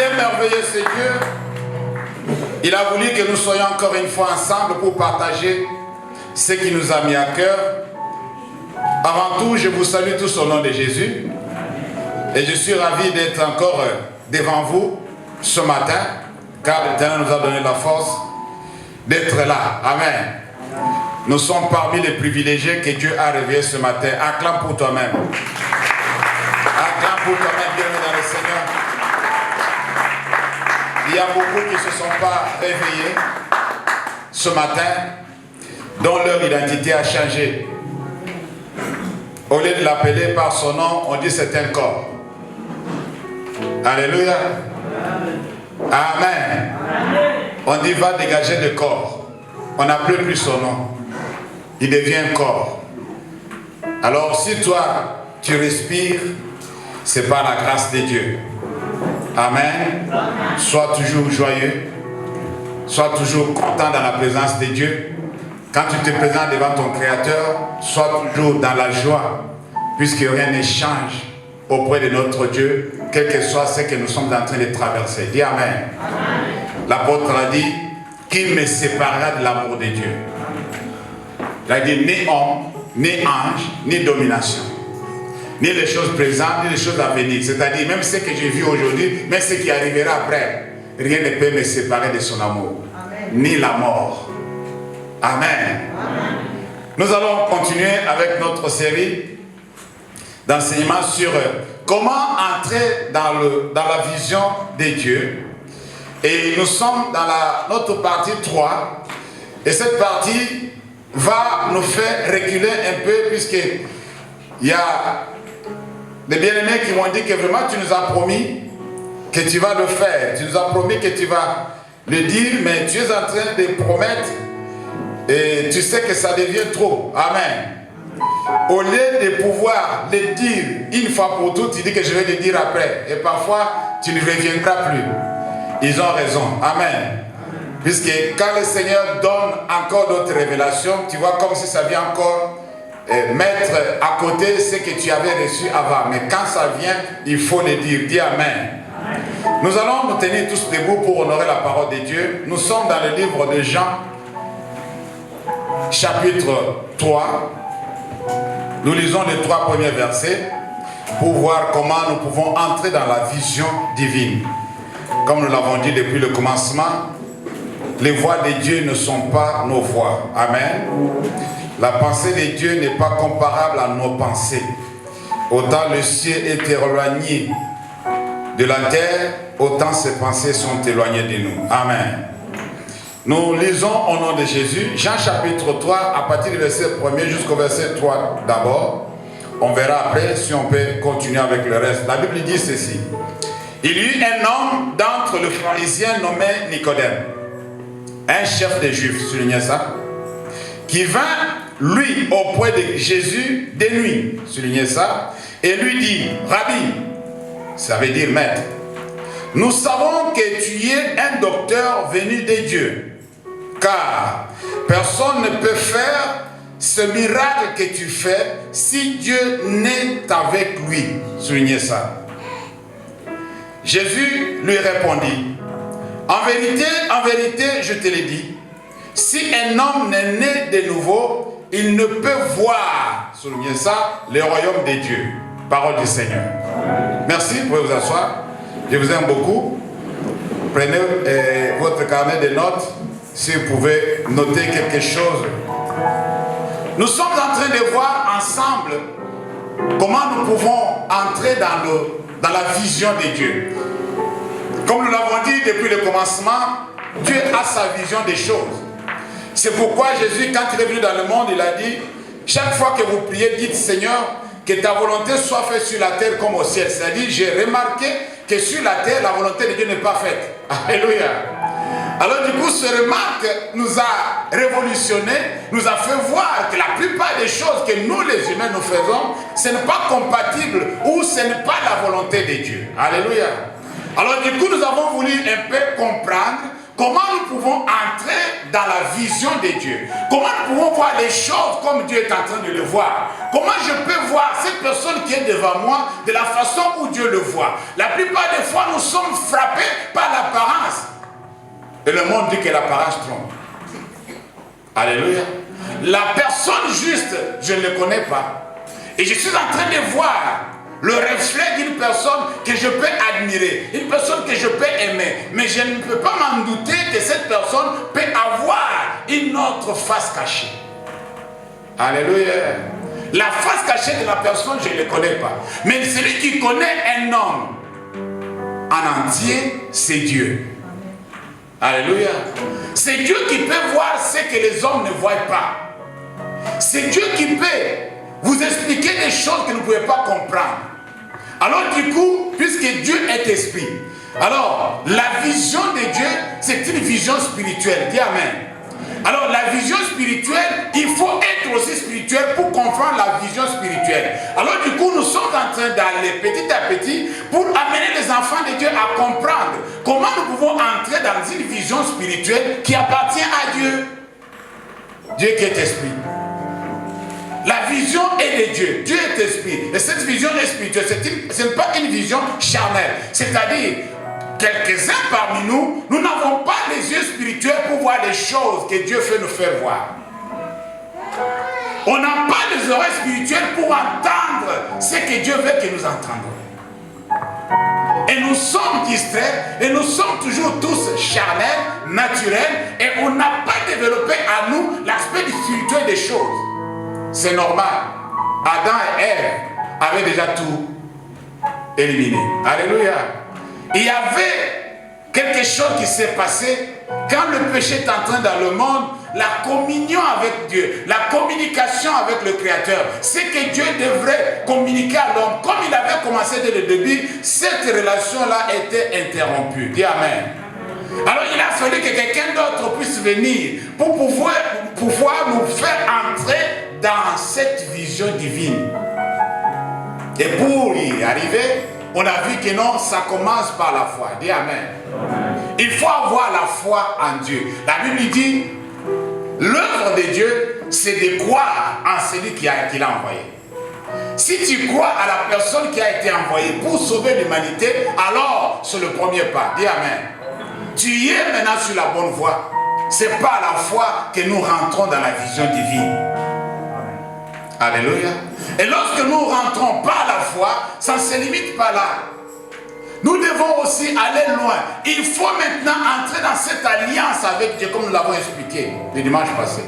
est merveilleux ce Dieu. Il a voulu que nous soyons encore une fois ensemble pour partager ce qui nous a mis à cœur. Avant tout, je vous salue tous au nom de Jésus. Et je suis ravi d'être encore devant vous ce matin, car l'Éternel nous a donné la force d'être là. Amen. Nous sommes parmi les privilégiés que Dieu a réveillés ce matin. Acclame pour toi-même. Acclame pour toi-même, bienvenue dans le Seigneur. Il y a beaucoup qui ne se sont pas réveillés ce matin, dont leur identité a changé. Au lieu de l'appeler par son nom, on dit c'est un corps. Alléluia. Amen. On dit va dégager le corps. On n'appelle plus son nom. Il devient un corps. Alors si toi tu respires, c'est par la grâce de Dieu. Amen. Sois toujours joyeux. Sois toujours content dans la présence de Dieu. Quand tu te présentes devant ton Créateur, sois toujours dans la joie, puisque rien ne change auprès de notre Dieu, quel que soit ce que nous sommes en train de traverser. Dis Amen. L'apôtre a dit, qui me séparera de l'amour de Dieu? Il a dit, ni homme, ni ange, ni domination, ni les choses présentes, ni les choses à venir. C'est-à-dire, même ce que j'ai vu aujourd'hui, même ce qui arrivera après, rien ne peut me séparer de son amour. Amen. Ni la mort. Amen. Amen. Nous allons continuer avec notre série d'enseignements sur comment entrer dans la vision de Dieu. Et nous sommes dans notre partie 3. Et cette partie va nous faire reculer un peu, puisqu'il y a des bien-aimés qui m'ont dit que vraiment tu nous as promis que tu vas le faire. Tu nous as promis que tu vas le dire, mais tu es en train de promettre et tu sais que ça devient trop. Amen. Au lieu de pouvoir le dire une fois pour toutes, tu dis que je vais le dire après. Et parfois, tu ne reviendras plus. Ils ont raison. Amen. Puisque quand le Seigneur donne encore d'autres révélations, tu vois comme si ça vient encore mettre à côté ce que tu avais reçu avant. Mais quand ça vient, il faut le dire. Dis Amen. Nous allons nous tenir tous debout pour honorer la parole de Dieu. Nous sommes dans le livre de Jean, chapitre 3. Nous lisons les 3 premiers versets pour voir comment nous pouvons entrer dans la vision divine. Comme nous l'avons dit depuis le commencement, les voies de Dieu ne sont pas nos voies. Amen. La pensée de Dieu n'est pas comparable à nos pensées. Autant le ciel est éloigné de la terre, autant ses pensées sont éloignées de nous. Amen. Nous lisons au nom de Jésus, Jean chapitre 3, à partir du verset 1er jusqu'au verset 3 d'abord. On verra après si on peut continuer avec le reste. La Bible dit ceci. Il y eut un homme d'entre les pharisiens nommé Nicodème, un chef des Juifs, soulignez ça, qui vint, lui, auprès de Jésus de nuit, soulignez ça, et lui dit, Rabbi, ça veut dire maître, nous savons que tu es un docteur venu de Dieu, car personne ne peut faire ce miracle que tu fais si Dieu n'est avec lui. Soulignez ça. Jésus lui répondit, en vérité, je te le dis, si un homme n'est né de nouveau, il ne peut voir, soulignez ça, le royaume de Dieu. Parole du Seigneur. Merci, vous pouvez vous asseoir. Je vous aime beaucoup. Prenez votre carnet de notes, si vous pouvez noter quelque chose. Nous sommes en train de voir ensemble comment nous pouvons entrer dans la vision de Dieu. Comme nous l'avons dit depuis le commencement, Dieu a sa vision des choses. C'est pourquoi Jésus, quand il est venu dans le monde, il a dit, chaque fois que vous priez, dites Seigneur, que ta volonté soit faite sur la terre comme au ciel. C'est-à-dire, j'ai remarqué que sur la terre, la volonté de Dieu n'est pas faite. Alléluia. Alors du coup, ce remarque nous a révolutionné, nous a fait voir que la plupart des choses que nous les humains nous faisons, ce n'est pas compatible ou ce n'est pas la volonté de Dieu. Alléluia. Alors du coup, nous avons voulu un peu comprendre comment nous pouvons entrer dans la vision de Dieu? Comment nous pouvons voir les choses comme Dieu est en train de le voir? Comment je peux voir cette personne qui est devant moi de la façon où Dieu le voit? La plupart des fois, nous sommes frappés par l'apparence. Et le monde dit que l'apparence trompe. Alléluia. La personne juste, je ne le connais pas. Et je suis en train de voir le reflet d'une personne que je peux admirer, une personne que je peux aimer. Mais je ne peux pas m'en douter que cette personne peut avoir une autre face cachée. Alléluia. La face cachée de la personne, je ne le connais pas. Mais celui qui connaît un homme en entier, c'est Dieu. Alléluia. C'est Dieu qui peut voir ce que les hommes ne voient pas. C'est Dieu qui peut vous expliquer des choses que vous ne pouvez pas comprendre. Alors du coup, puisque Dieu est esprit, alors la vision de Dieu, c'est une vision spirituelle. Dis Amen. Alors la vision spirituelle, il faut être aussi spirituel pour comprendre la vision spirituelle. Alors du coup, nous sommes en train d'aller petit à petit pour amener les enfants de Dieu à comprendre comment nous pouvons entrer dans une vision spirituelle qui appartient à Dieu. Dieu qui est esprit. La vision est de Dieu. Dieu est esprit. Et cette vision est spirituelle. Ce n'est pas une vision charnelle. C'est-à-dire, quelques-uns parmi nous, nous n'avons pas les yeux spirituels pour voir les choses que Dieu fait nous faire voir. On n'a pas les oreilles spirituelles pour entendre ce que Dieu veut que nous entendions. Et nous sommes distraits, et nous sommes toujours tous charnels, naturels, et on n'a pas développé à nous l'aspect spirituel des choses. C'est normal. Adam et Ève avaient déjà tout éliminé. Alléluia. Il y avait quelque chose qui s'est passé quand le péché est entré dans le monde. La communion avec Dieu, la communication avec le Créateur, c'est que Dieu devrait communiquer à l'homme. Comme il avait commencé dès le début, cette relation-là était interrompue. Dis Amen. Alors il a fallu que quelqu'un d'autre puisse venir pour pouvoir nous faire entrer dans cette vision divine. Et pour y arriver, on a vu que non, ça commence par la foi. Dis Amen. Il faut avoir la foi en Dieu. La Bible dit, l'œuvre de Dieu, c'est de croire en celui qui l'a envoyé. Si tu crois à la personne qui a été envoyée pour sauver l'humanité, alors c'est le premier pas. Dis Amen. Tu y es maintenant sur la bonne voie. C'est par la foi que nous rentrons dans la vision divine. Alléluia. Et lorsque nous rentrons par la foi, ça ne se limite pas là. Nous devons aussi aller loin. Il faut maintenant entrer dans cette alliance avec Dieu, comme nous l'avons expliqué le dimanche passé.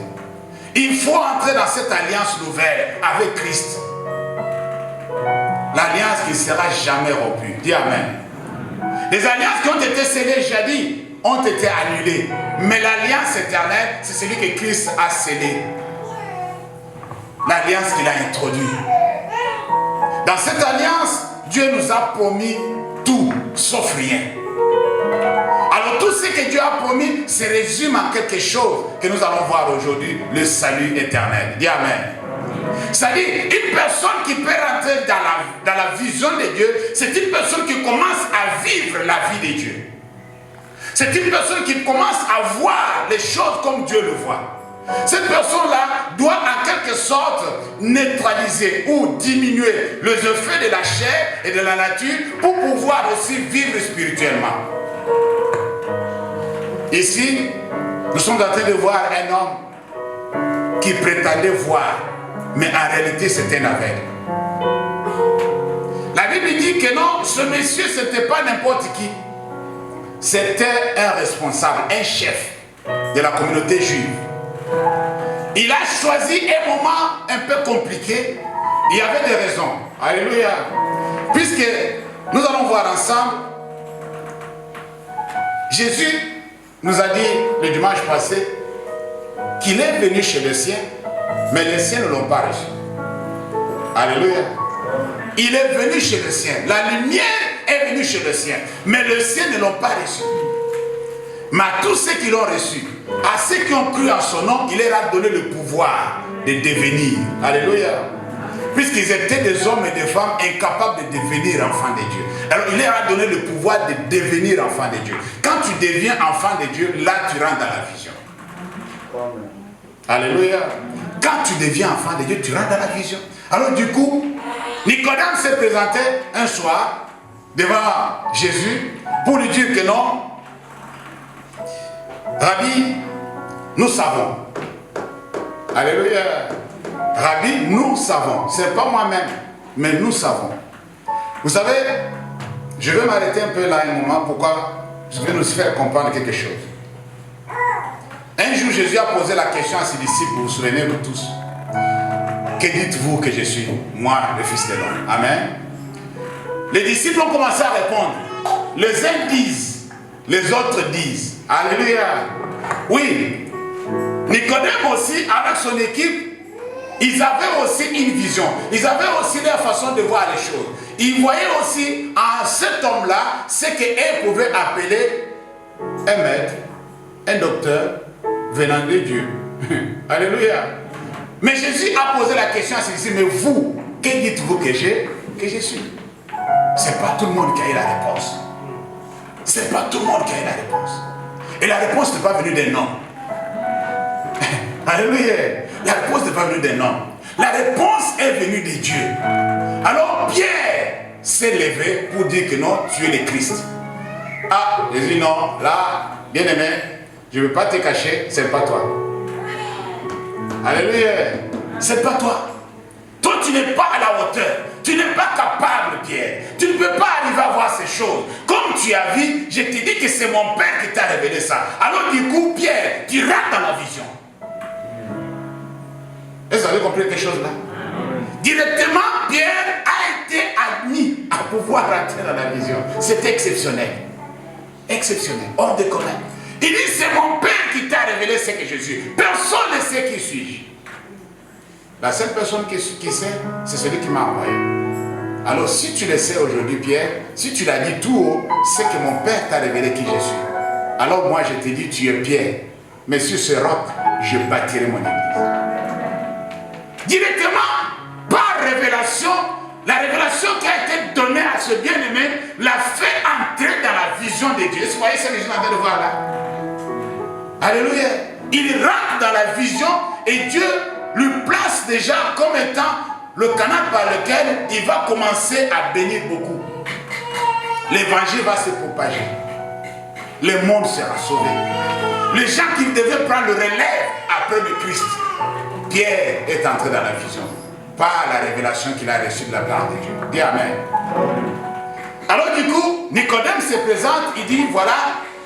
Il faut entrer dans cette alliance nouvelle avec Christ. L'alliance qui ne sera jamais rompue. Dis Amen. Les alliances qui ont été scellées jadis ont été annulées. Mais l'alliance éternelle, c'est celui que Christ a scellé. L'alliance qu'il a introduite. Dans cette alliance, Dieu nous a promis tout, sauf rien. Alors tout ce que Dieu a promis se résume en quelque chose que nous allons voir aujourd'hui, le salut éternel. Dis Amen. C'est-à-dire, une personne qui peut rentrer dans la vision de Dieu, c'est une personne qui commence à vivre la vie de Dieu. C'est une personne qui commence à voir les choses comme Dieu le voit. Cette personne-là doit en quelque sorte neutraliser ou diminuer les effets de la chair et de la nature pour pouvoir aussi vivre spirituellement. Ici, nous sommes en train de voir un homme qui prétendait voir, mais en réalité c'était un aveugle. La Bible dit que non, ce monsieur ce n'était pas n'importe qui. C'était un responsable, un chef de la communauté juive. Il a choisi un moment un peu compliqué. Il y avait des raisons. Alléluia. Puisque nous allons voir ensemble, Jésus nous a dit le dimanche passé qu'il est venu chez les siens, mais les siens ne l'ont pas reçu. Alléluia. Il est venu chez les siens. La lumière est venue chez les siens, mais les siens ne l'ont pas reçu. Mais à tous ceux qui l'ont reçu, à ceux qui ont cru en son nom, il leur a donné le pouvoir de devenir. Alléluia. puisqu'ils étaient des hommes et des femmes incapables de devenir enfants de Dieu. Alors il leur a donné le pouvoir de devenir enfants de Dieu. Quand tu deviens enfant de Dieu, là tu rentres dans la vision. Amen. Alléluia. Quand tu deviens enfant de Dieu, tu rentres dans la vision. Alors du coup, Nicodème s'est présenté un soir devant Jésus pour lui dire que non, Rabbi, nous savons. Alléluia. Rabbi, nous savons. Ce n'est pas moi-même, mais nous savons. Vous savez, je vais m'arrêter un peu là un moment. Pourquoi? Je vais nous faire comprendre quelque chose. Un jour, Jésus a posé la question à ses disciples, vous vous souvenez vous tous. Que dites-vous que je suis? Moi, le Fils de l'homme. Amen. Les disciples ont commencé à répondre. Les uns disent, les autres disent. Alléluia. Oui. Nicodème aussi, avec son équipe, ils avaient aussi une vision. Ils avaient aussi leur façon de voir les choses. Ils voyaient aussi en cet homme-là ce qu'eux pouvaient appeler un maître, un docteur venant de Dieu. Alléluia. Mais Jésus a posé la question à ses disciples, mais vous, que dites-vous que je suis? Ce n'est pas tout le monde qui a eu la réponse. Ce n'est pas tout le monde qui a eu la réponse. Et la réponse n'est pas venue d'un homme. Alléluia. La réponse n'est pas venue d'un homme. La réponse est venue de Dieu. Alors Pierre s'est levé pour dire que non, tu es le Christ. Ah, Jésus, non, là, bien aimé, je ne veux pas te cacher, ce n'est pas toi. Alléluia. Ce n'est pas toi. Toi, tu n'es pas à la hauteur. Tu n'es pas capable, Pierre. Tu ne peux pas arriver à voir ces choses. Comme tu as vu, je te dis que c'est mon Père qui t'a révélé ça. Alors du coup, Pierre, tu rates dans la vision. Est-ce que vous avez compris quelque chose là? Directement, Pierre a été admis à pouvoir rentrer dans la vision. C'est exceptionnel. Exceptionnel. Hors de commun. Il dit, c'est mon Père qui t'a révélé ce que je suis. Personne ne sait qui suis-je. La seule personne qui sait, c'est celui qui m'a envoyé. Alors si tu le sais aujourd'hui, Pierre, si tu l'as dit tout haut, c'est que mon Père t'a révélé qui je suis. Alors moi je te dis, tu es Pierre. Mais sur ce roc, je bâtirai mon église. Directement, par révélation, la révélation qui a été donnée à ce bien-aimé l'a fait entrer dans la vision de Dieu. Vous voyez ce que je suis en train de voir là? Alléluia. Il rentre dans la vision et Dieu lui place déjà comme étant le canal par lequel il va commencer à bénir beaucoup. L'évangile va se propager. Le monde sera sauvé. Les gens qui devaient prendre le relais après le Christ, Pierre est entré dans la vision par la révélation qu'il a reçue de la part de Dieu. Dis Amen. Alors du coup, Nicodème se présente, il dit, voilà,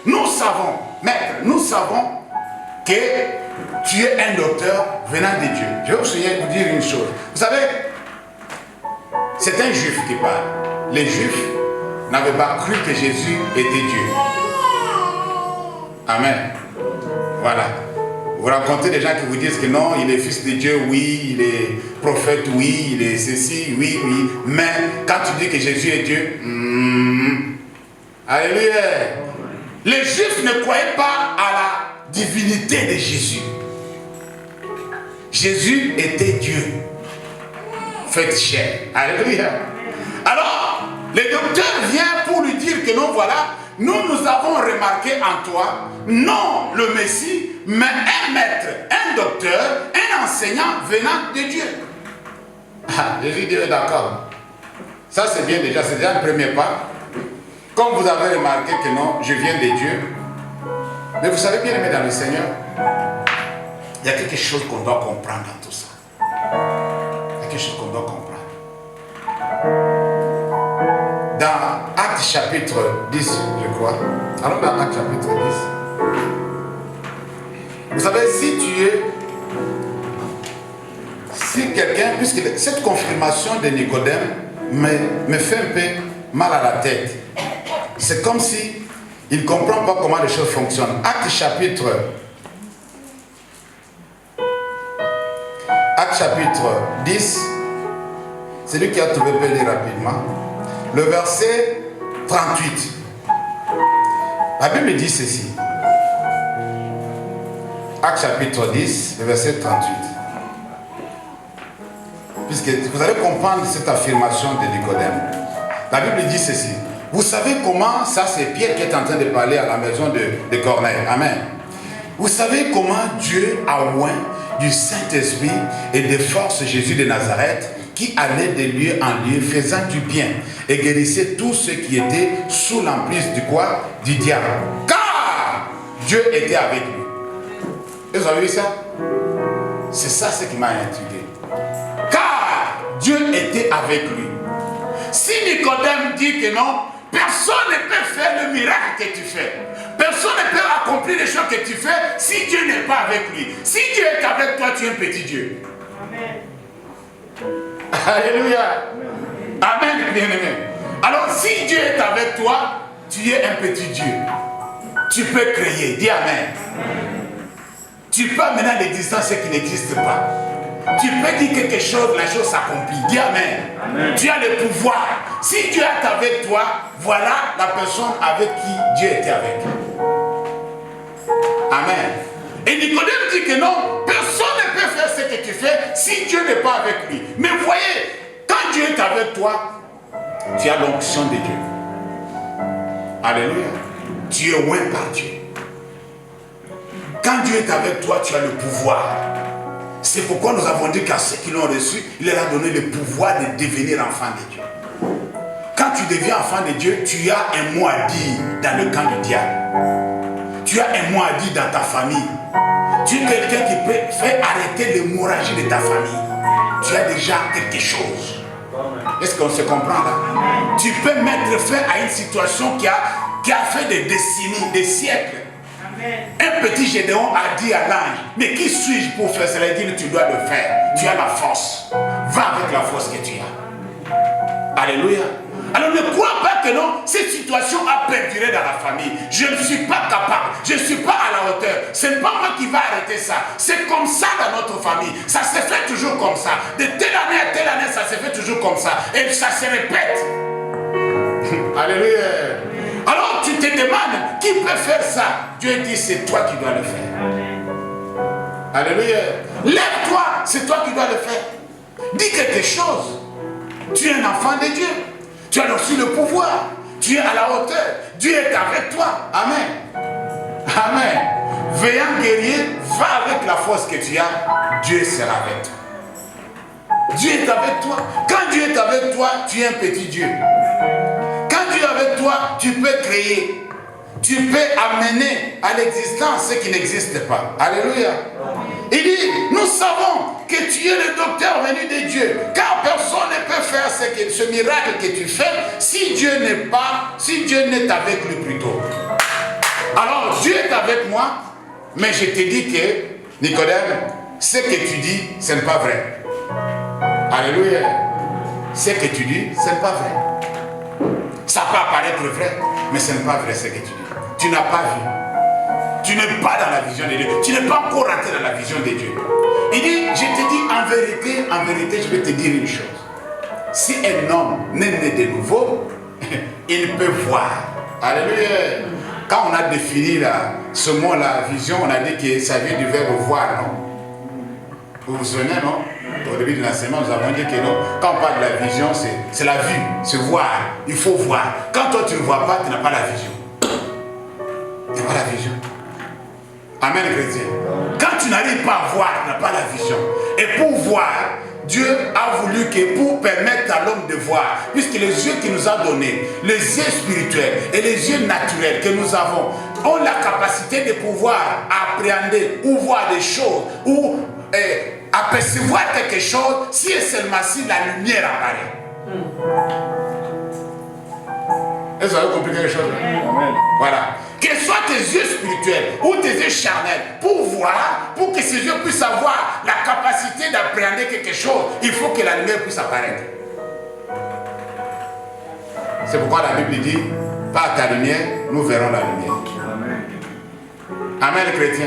nous savons, maître, nous savons que tu es un docteur venant de Dieu. Je vais vous dire une chose. Vous savez, c'est un juif qui parle. Les juifs n'avaient pas cru que Jésus était Dieu. Amen. Voilà. Vous rencontrez des gens qui vous disent que non, il est fils de Dieu, oui, il est prophète, oui, il est ceci, oui, oui. Mais quand tu dis que Jésus est Dieu, alléluia. Les juifs ne croyaient pas à la divinité de Jésus. Jésus était Dieu. Fait chair. Alléluia. Alors, le docteur vient pour lui dire que non, voilà, nous avons remarqué en toi, non le Messie, mais un maître, un docteur, un enseignant venant de Dieu. Ah, Jésus dit d'accord. Ça c'est bien déjà, c'est déjà le premier pas. Comme vous avez remarqué que non, je viens de Dieu. Mais vous savez bien aimé dans le Seigneur, il y a quelque chose qu'on doit comprendre dans tout ça. Il y a quelque chose qu'on doit comprendre. Dans Actes chapitre 10, je crois. Alors dans Actes chapitre 10. Vous savez, si quelqu'un, puisque cette confirmation de Nicodème me fait un peu mal à la tête. C'est comme si il ne comprend pas comment les choses fonctionnent. Actes chapitre 10, celui qui a trouvé peut lire rapidement. Le verset 38. La Bible dit ceci. Actes chapitre 10, le verset 38. que vous allez comprendre cette affirmation de Nicodème. La Bible dit ceci. Vous savez comment, ça c'est Pierre qui est en train de parler à la maison de Corneille. Amen. Vous savez comment Dieu a oint du Saint-Esprit et de force Jésus de Nazareth, qui allait de lieu en lieu, faisant du bien et guérissait tous ceux qui étaient sous l'emprise du quoi? Du diable. Car Dieu était avec lui. Vous avez vu ça? C'est ça ce qui m'a intrigué. Car Dieu était avec lui. Si Nicodème dit que non, personne ne peut faire le miracle que tu fais. Personne ne peut accomplir les choses que tu fais si Dieu n'est pas avec lui. Si Dieu est avec toi, tu es un petit Dieu. Amen. Alléluia. Amen, bien-aimé. Alors, si Dieu est avec toi, tu es un petit Dieu. Tu peux créer. Dis Amen. Tu peux amener à l'existence ce qui n'existe pas. Tu peux dire quelque chose, la chose s'accomplit. Dis Amen. Amen. Tu as le pouvoir. Si Dieu est avec toi, voilà la personne avec qui Dieu était avec. Amen. Et Nicodème dit que non, personne ne peut faire ce que tu fais si Dieu n'est pas avec lui. Mais voyez, quand Dieu est avec toi, tu as l'onction de Dieu. Alléluia. Tu es oint par Dieu. Quand Dieu est avec toi, tu as le pouvoir. C'est pourquoi nous avons dit qu'à ceux qui l'ont reçu, il leur a donné le pouvoir de devenir enfant de Dieu. Quand tu deviens enfant de Dieu, tu as un mot à dire dans le camp du diable. Tu as un mot à dire dans ta famille. Tu es quelqu'un qui peut faire arrêter l'hémorragie de ta famille. Tu as déjà quelque chose. Est-ce qu'on se comprend là? Tu peux mettre fin à une situation qui a fait des décennies, des siècles. Un petit Gédéon a dit à l'ange, mais qui suis-je pour faire cela? Il dit, tu dois le faire. Tu as la force. Va avec la force que tu as. Alléluia. Alors ne crois pas que non, cette situation a perduré dans la famille. Je ne suis pas capable, je ne suis pas à la hauteur. Ce n'est pas moi qui va arrêter ça. C'est comme ça dans notre famille. Ça se fait toujours comme ça. De telle année à telle année, ça se fait toujours comme ça. Et ça se répète. Alléluia. Alors tu te demandes, qui peut faire ça? Dieu dit, c'est toi qui dois le faire. Alléluia. Lève-toi, c'est toi qui dois le faire. Dis quelque chose. Tu es un enfant de Dieu. Tu as reçu le pouvoir. Tu es à la hauteur. Dieu est avec toi. Amen. Amen. Veillant guerrier, va avec la force que tu as. Dieu sera avec toi. Dieu est avec toi. Quand Dieu est avec toi, tu es un petit Dieu. Quand Dieu est avec toi, tu peux créer. Tu peux amener à l'existence ce qui n'existe pas. Alléluia. Il dit, nous savons que tu es le docteur venu de Dieu. Car personne ne peut faire ce miracle que tu fais si Dieu n'est avec lui plutôt. Alors Dieu est avec moi, mais je te dis que, Nicodème, ce que tu dis, ce n'est pas vrai. Alléluia. Ce que tu dis, ce n'est pas vrai. Ça peut apparaître vrai, mais ce n'est pas vrai ce que tu dis. Tu n'as pas vu. Tu n'es pas dans la vision de Dieu. Tu n'es pas encore rentré dans la vision de Dieu. Il dit, je te dis en vérité, je vais te dire une chose. Si un homme n'est né de nouveau, il peut voir. Alléluia. Quand on a défini ce mot-là, vision, on a dit que ça vient du verbe voir, non? Vous vous souvenez, non? Au début de l'enseignement, nous avons dit que non. Quand on parle de la vision, c'est la vue, c'est voir. Il faut voir. Quand toi tu ne vois pas, tu n'as pas la vision. Tu n'as pas la vision. Amen, chrétien. Quand tu n'arrives pas à voir, tu n'as pas la vision. Et pour voir, Dieu a voulu que pour permettre à l'homme de voir, puisque les yeux qu'il nous a donnés, les yeux spirituels et les yeux naturels que nous avons, ont la capacité de pouvoir appréhender ou voir des choses, ou apercevoir quelque chose, si et seulement si la lumière apparaît. Est-ce que vous avez compris quelque chose? Amen. Voilà. Que ce soit tes yeux spirituels ou tes yeux charnels, pour voir, pour que ces yeux puissent avoir la capacité d'appréhender quelque chose, il faut que la lumière puisse apparaître. C'est pourquoi la Bible dit, par ta lumière, nous verrons la lumière. Amen. Amen, chrétien.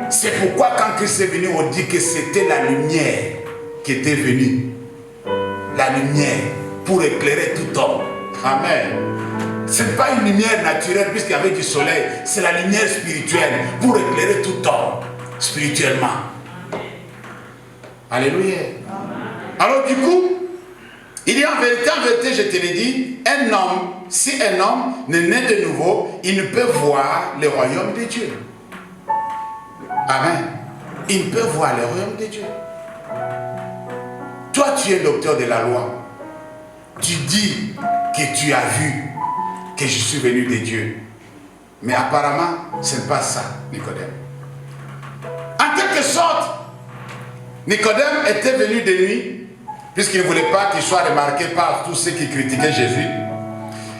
C'est pourquoi quand Christ est venu, on dit que c'était la lumière qui était venue. La lumière pour éclairer tout homme. Amen. Ce n'est pas une lumière naturelle puisqu'il y avait du soleil. C'est la lumière spirituelle pour éclairer tout homme spirituellement. Alléluia. Alors du coup, il dit en vérité, je te l'ai dit, un homme, si un homme n'est né de nouveau, il ne peut voir le royaume de Dieu. Amen. Il ne peut voir le royaume de Dieu. Toi, tu es docteur de la loi. Tu dis que tu as vu que je suis venu de Dieu. Mais apparemment, ce n'est pas ça, Nicodème. En quelque sorte, Nicodème était venu de nuit, puisqu'il ne voulait pas qu'il soit remarqué par tous ceux qui critiquaient Jésus.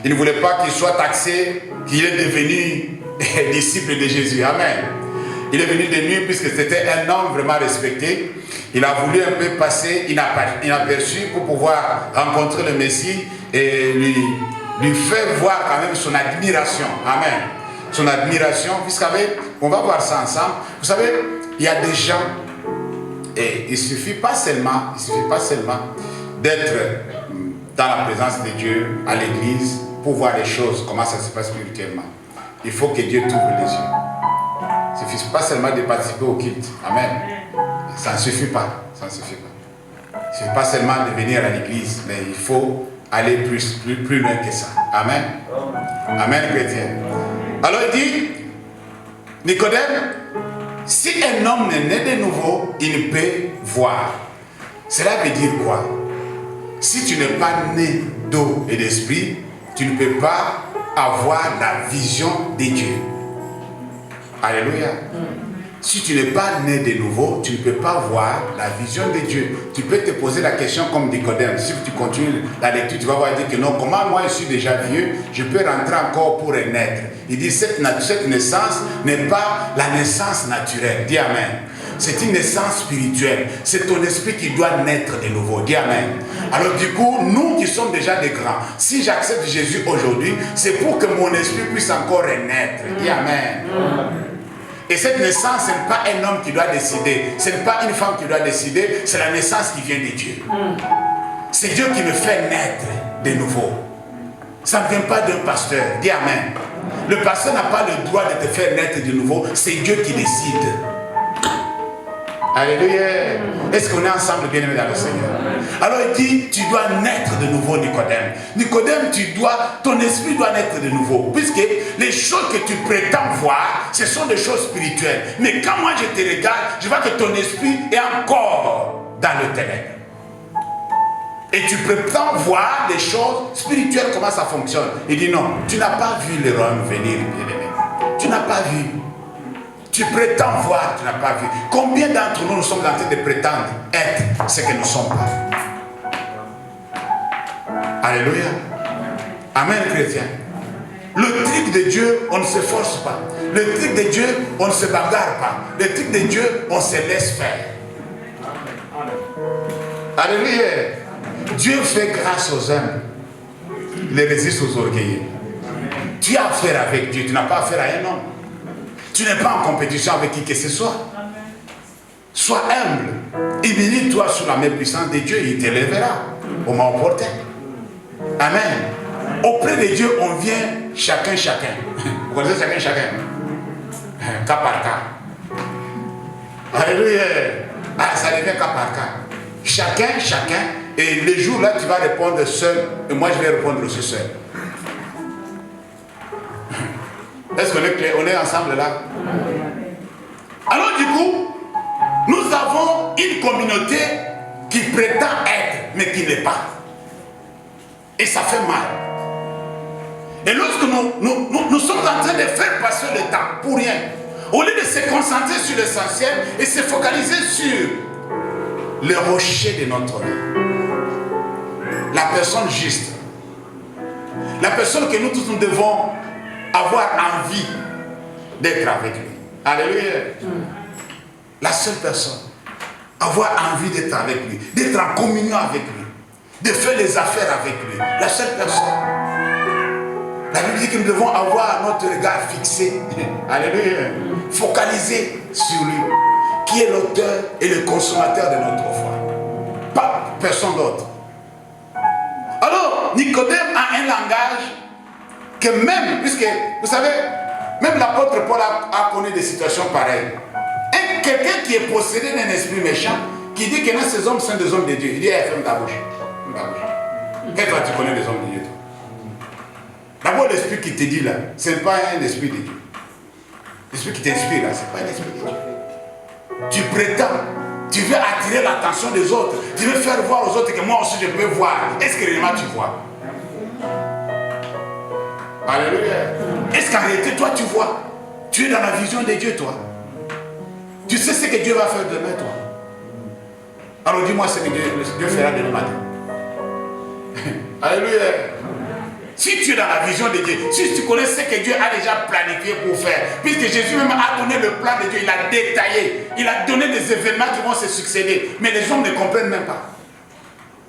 Il ne voulait pas qu'il soit taxé, qu'il est devenu disciple de Jésus. Amen. Il est venu de nuit puisque c'était un homme vraiment respecté. Il a voulu un peu passer inaperçu pour pouvoir rencontrer le Messie et lui faire voir quand même son admiration. Amen. Son admiration, puisqu'on va voir ça ensemble. Vous savez, il y a des gens, et il ne suffit pas seulement d'être dans la présence de Dieu, à l'église, pour voir les choses, comment ça se passe spirituellement. Il faut que Dieu t'ouvre les yeux. Il ne suffit pas seulement de participer au culte. Amen. Ça ne suffit pas. Ça ne suffit pas. Il ne suffit pas seulement de venir à l'église, mais il faut aller plus loin que ça. Amen. Amen, chrétien. Alors il dit, Nicodème, si un homme n'est né de nouveau, il ne peut voir. Cela veut dire quoi? Si tu n'es pas né d'eau et d'esprit, tu ne peux pas avoir la vision de Dieu. Alléluia. Si tu n'es pas né de nouveau, tu ne peux pas voir la vision de Dieu. Tu peux te poser la question comme Nicodème. Si tu continues la lecture, tu vas voir dire que non, comment moi je suis déjà vieux, je peux rentrer encore pour naître. Il dit cette naissance n'est pas la naissance naturelle. Dis Amen. C'est une naissance spirituelle. C'est ton esprit qui doit naître de nouveau. Dis Amen. Alors du coup, nous qui sommes déjà des grands, si j'accepte Jésus aujourd'hui, c'est pour que mon esprit puisse encore renaître. Dis Amen. Et cette naissance, ce n'est pas un homme qui doit décider. Ce n'est pas une femme qui doit décider. C'est la naissance qui vient de Dieu. C'est Dieu qui me fait naître de nouveau. Ça ne vient pas d'un pasteur. Dis Amen. Le pasteur n'a pas le droit de te faire naître de nouveau. C'est Dieu qui décide. Alléluia. Est-ce qu'on est ensemble bien aimés dans le Seigneur? Alors il dit, tu dois naître de nouveau, Nicodème. Nicodème, ton esprit doit naître de nouveau. Puisque les choses que tu prétends voir, ce sont des choses spirituelles. Mais quand moi je te regarde, je vois que ton esprit est encore dans le ténèbre. Et tu prétends voir des choses spirituelles, comment ça fonctionne. Il dit non, tu n'as pas vu le royaume venir, bien-aimé. Tu n'as pas vu. Tu prétends voir, tu n'as pas vu. Combien d'entre nous sommes en train de prétendre être ce que nous ne sommes pas? Alléluia. Amen, chrétien. Le truc de Dieu, on ne se force pas. Le truc de Dieu, on ne se bagarre pas. Le truc de Dieu, on se laisse faire. Alléluia. Dieu fait grâce aux humbles. Il résiste aux orgueilleux. Tu as affaire avec Dieu, tu n'as pas affaire à un homme. Tu n'es pas en compétition avec qui que ce soit. Sois humble. Humilie-toi sous la main puissante de Dieu, il t'élèvera au moment opportun. Amen. Auprès de Dieu, on vient chacun. Vous connaissez chacun? Cas par cas. Alléluia. Ça devient cas par cas. Chacun. Et les jours là, tu vas répondre seul. Et moi, je vais répondre aussi seul. Est-ce qu'on est clair? On est ensemble là? Alors du coup, nous avons une communauté qui prétend être, mais qui n'est pas. Et ça fait mal. Et lorsque nous sommes en train de faire passer le temps pour rien, au lieu de se concentrer sur l'essentiel et se focaliser sur le rocher de notre vie, la personne juste, la personne que nous tous nous devons avoir envie d'être avec lui. Alléluia. La seule personne. Avoir envie d'être avec lui. D'être en communion avec lui. De faire les affaires avec lui. La seule personne. La Bible dit que nous devons avoir notre regard fixé. Alléluia. Focalisé sur lui. Qui est l'auteur et le consommateur de notre foi. Pas personne d'autre. Alors, Nicodème a un langage que même, puisque, vous savez, même l'apôtre Paul a connu des situations pareilles. Et quelqu'un qui est possédé d'un esprit méchant, qui dit que ces hommes sont des hommes de Dieu. Il dit, ferme ta bouche. Ferme ta bouche. Qu'est-ce que toi tu connais des hommes de Dieu, toi? D'abord, l'esprit qui te dit là, ce n'est pas un esprit de Dieu. L'esprit qui t'inspire là, ce n'est pas un esprit de Dieu. Tu prétends, tu veux attirer l'attention des autres, tu veux faire voir aux autres que moi aussi je peux voir. Est-ce que réellement tu vois? Alléluia. Est-ce qu'en réalité toi tu vois? Tu es dans la vision de Dieu, toi. Tu sais ce que Dieu va faire demain, toi. Alors dis-moi ce que Dieu fera demain matin. Alléluia. Si tu es dans la vision de Dieu, si tu connais ce que Dieu a déjà planifié pour faire, puisque Jésus même a donné le plan de Dieu, il a détaillé, il a donné des événements qui vont se succéder, mais les hommes ne comprennent même pas.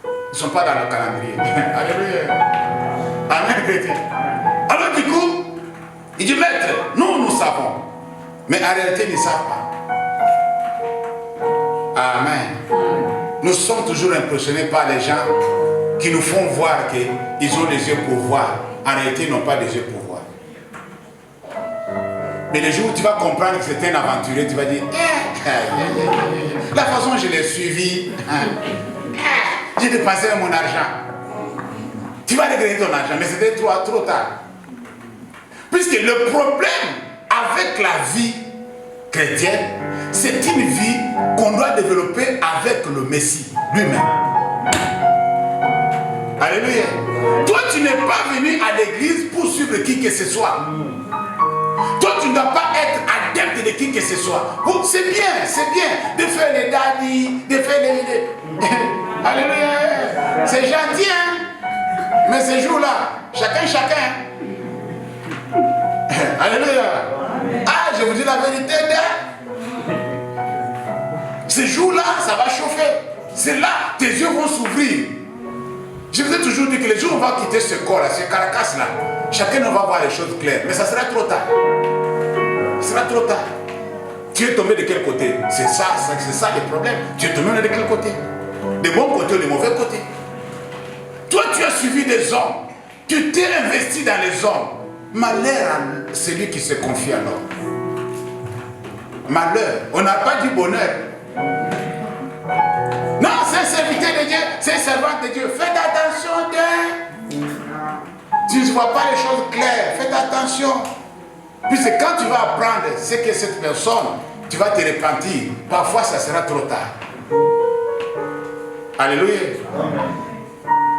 Ils ne sont pas dans le calendrier. Alléluia. Amen, chrétien. Alors du coup, il dit, maître, nous savons, mais en réalité, ils ne savent pas. Amen. Nous sommes toujours impressionnés par les gens qui nous font voir qu'ils ont les yeux pour voir. En réalité, ils n'ont pas les yeux pour voir. Mais le jour où tu vas comprendre que c'est un aventurier, tu vas dire, la façon dont je l'ai suivi, j'ai dépensé mon argent. Tu vas regretter ton argent, mais c'était trop tard. Puisque le problème avec la vie chrétienne, c'est une vie qu'on doit développer avec le Messie lui-même. Alléluia. Toi, tu n'es pas venu à l'église pour suivre qui que ce soit. Toi, tu ne dois pas être adepte de qui que ce soit. C'est bien de faire les daddies, de faire les... Alléluia. C'est gentil, hein. Mais ces jours-là, chacun. Alléluia. Ah, je vous dis la vérité, ces jours-là, ça va chauffer. C'est là, tes yeux vont s'ouvrir. Je vous ai toujours dit que les jours où on va quitter ce corps-là, ce carcasse-là, chacun ne va voir les choses claires. Mais ça sera trop tard. Ce sera trop tard. Tu es tombé de quel côté? C'est ça le problème. Tu es tombé de quel côté? De bon côté ou de mauvais côté? Toi, tu as suivi des hommes. Tu t'es investi dans les hommes. Malheur à celui qui se confie à l'homme. Malheur. On n'a pas dit bonheur. Non, c'est un serviteur de Dieu, c'est un servant de Dieu. Faites attention d'eux. Tu ne vois pas les choses claires. Faites attention. Puisque quand tu vas apprendre ce que cette personne, tu vas te repentir. Parfois, ça sera trop tard. Alléluia.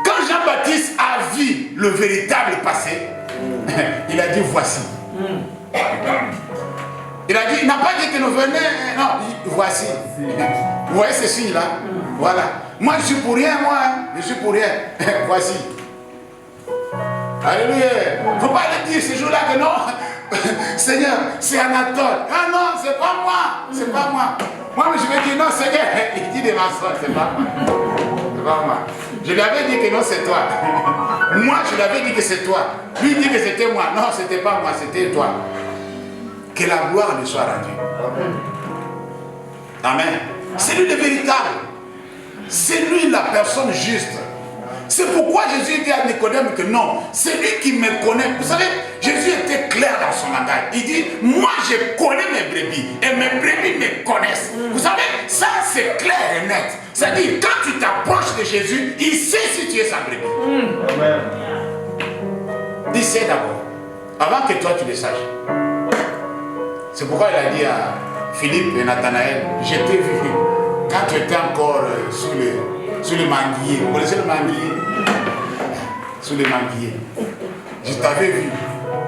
Quand Jean-Baptiste a vu le véritable passé, il a dit voici. Il a dit, il n'a pas dit que nous venions, non, voici. Vous voyez ce signe-là? Voilà. Moi, je suis pour rien, moi. Je suis pour rien. Voici. Alléluia. Il ne faut pas le dire ce jour-là que non. Seigneur, c'est Anatole. Ah non, c'est pas moi. C'est pas moi. Moi, je vais dire non, Seigneur. Il dit des mensonges, c'est pas moi. C'est pas moi. Je lui avais dit que non, c'est toi. Moi, je lui avais dit que c'est toi. Lui dit que c'était moi. Non, c'était pas moi, c'était toi. Que la gloire lui soit rendue. Amen. C'est lui le véritable. C'est lui la personne juste. C'est pourquoi Jésus dit à Nicodème que non, c'est lui qui me connaît. Vous savez, Jésus était clair dans son langage. Il dit, moi je connais mes brebis et mes brebis me connaissent. Vous savez, ça c'est clair et net. C'est-à-dire, quand tu t'approches de Jésus, il sait si tu es sa brebis. Amen. Il sait d'abord, avant que toi tu le saches. C'est pourquoi il a dit à Philippe et Nathanaël, je t'ai vu quand tu étais encore sous le manguier. Vous connaissez le manguier? Sous le manguier. Je t'avais vu.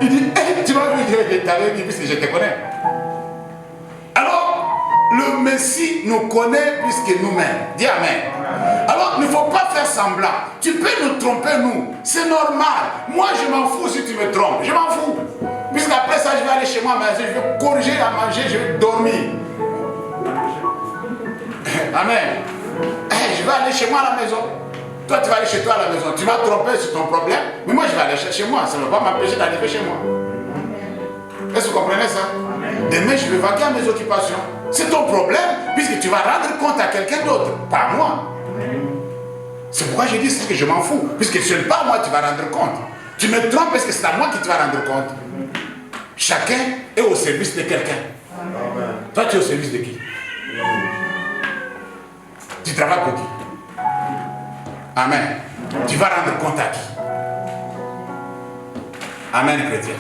Il dit, hey, tu m'as vu, je t'avais vu puisque je te connais. Alors, le Messie nous connaît puisque nous-mêmes. Dis Amen. Alors, il ne faut pas faire semblant. Tu peux nous tromper, nous. C'est normal. Moi, je m'en fous si tu me trompes. Je m'en fous. Puisqu'après ça, je vais aller chez moi, mais je vais corriger à manger, je vais dormir. Amen. Hey, je vais aller chez moi à la maison. Toi, tu vas aller chez toi à la maison. Tu vas tromper sur ton problème, mais moi, je vais aller chez moi. Ça ne va pas m'empêcher d'arriver chez moi. Est-ce que vous comprenez ça? Demain, je vais vaquer à mes occupations. C'est ton problème, puisque tu vas rendre compte à quelqu'un d'autre, pas à moi. C'est pourquoi je dis que je m'en fous, puisque ce n'est pas à moi que tu vas rendre compte. Tu me trompes parce que c'est à moi que tu vas rendre compte. Chacun est au service de quelqu'un. Toi, tu es au service de qui? Tu travailles pour qui? Amen. Tu vas rendre compte à qui? Amen, chrétien.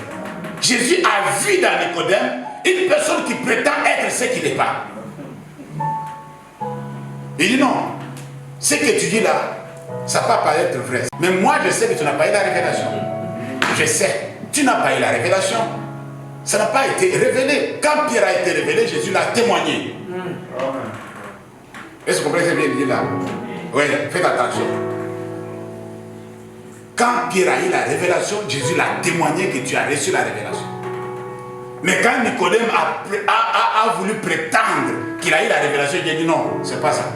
Jésus a vu dans Nicodème une personne qui prétend être ce qu'il n'est pas. Il dit non, ce que tu dis là, ça ne va pas être vrai. Mais moi, je sais que tu n'as pas eu la révélation. Je sais, tu n'as pas eu la révélation. Ça n'a pas été révélé. Quand Pierre a été révélé, Jésus l'a témoigné. Est-ce que vous comprenez ce que je dis là? Oui, faites attention. Quand Pierre a eu la révélation, Jésus l'a témoigné que tu as reçu la révélation. Mais quand Nicodème a voulu prétendre qu'il a eu la révélation, il a dit non, c'est pas ça.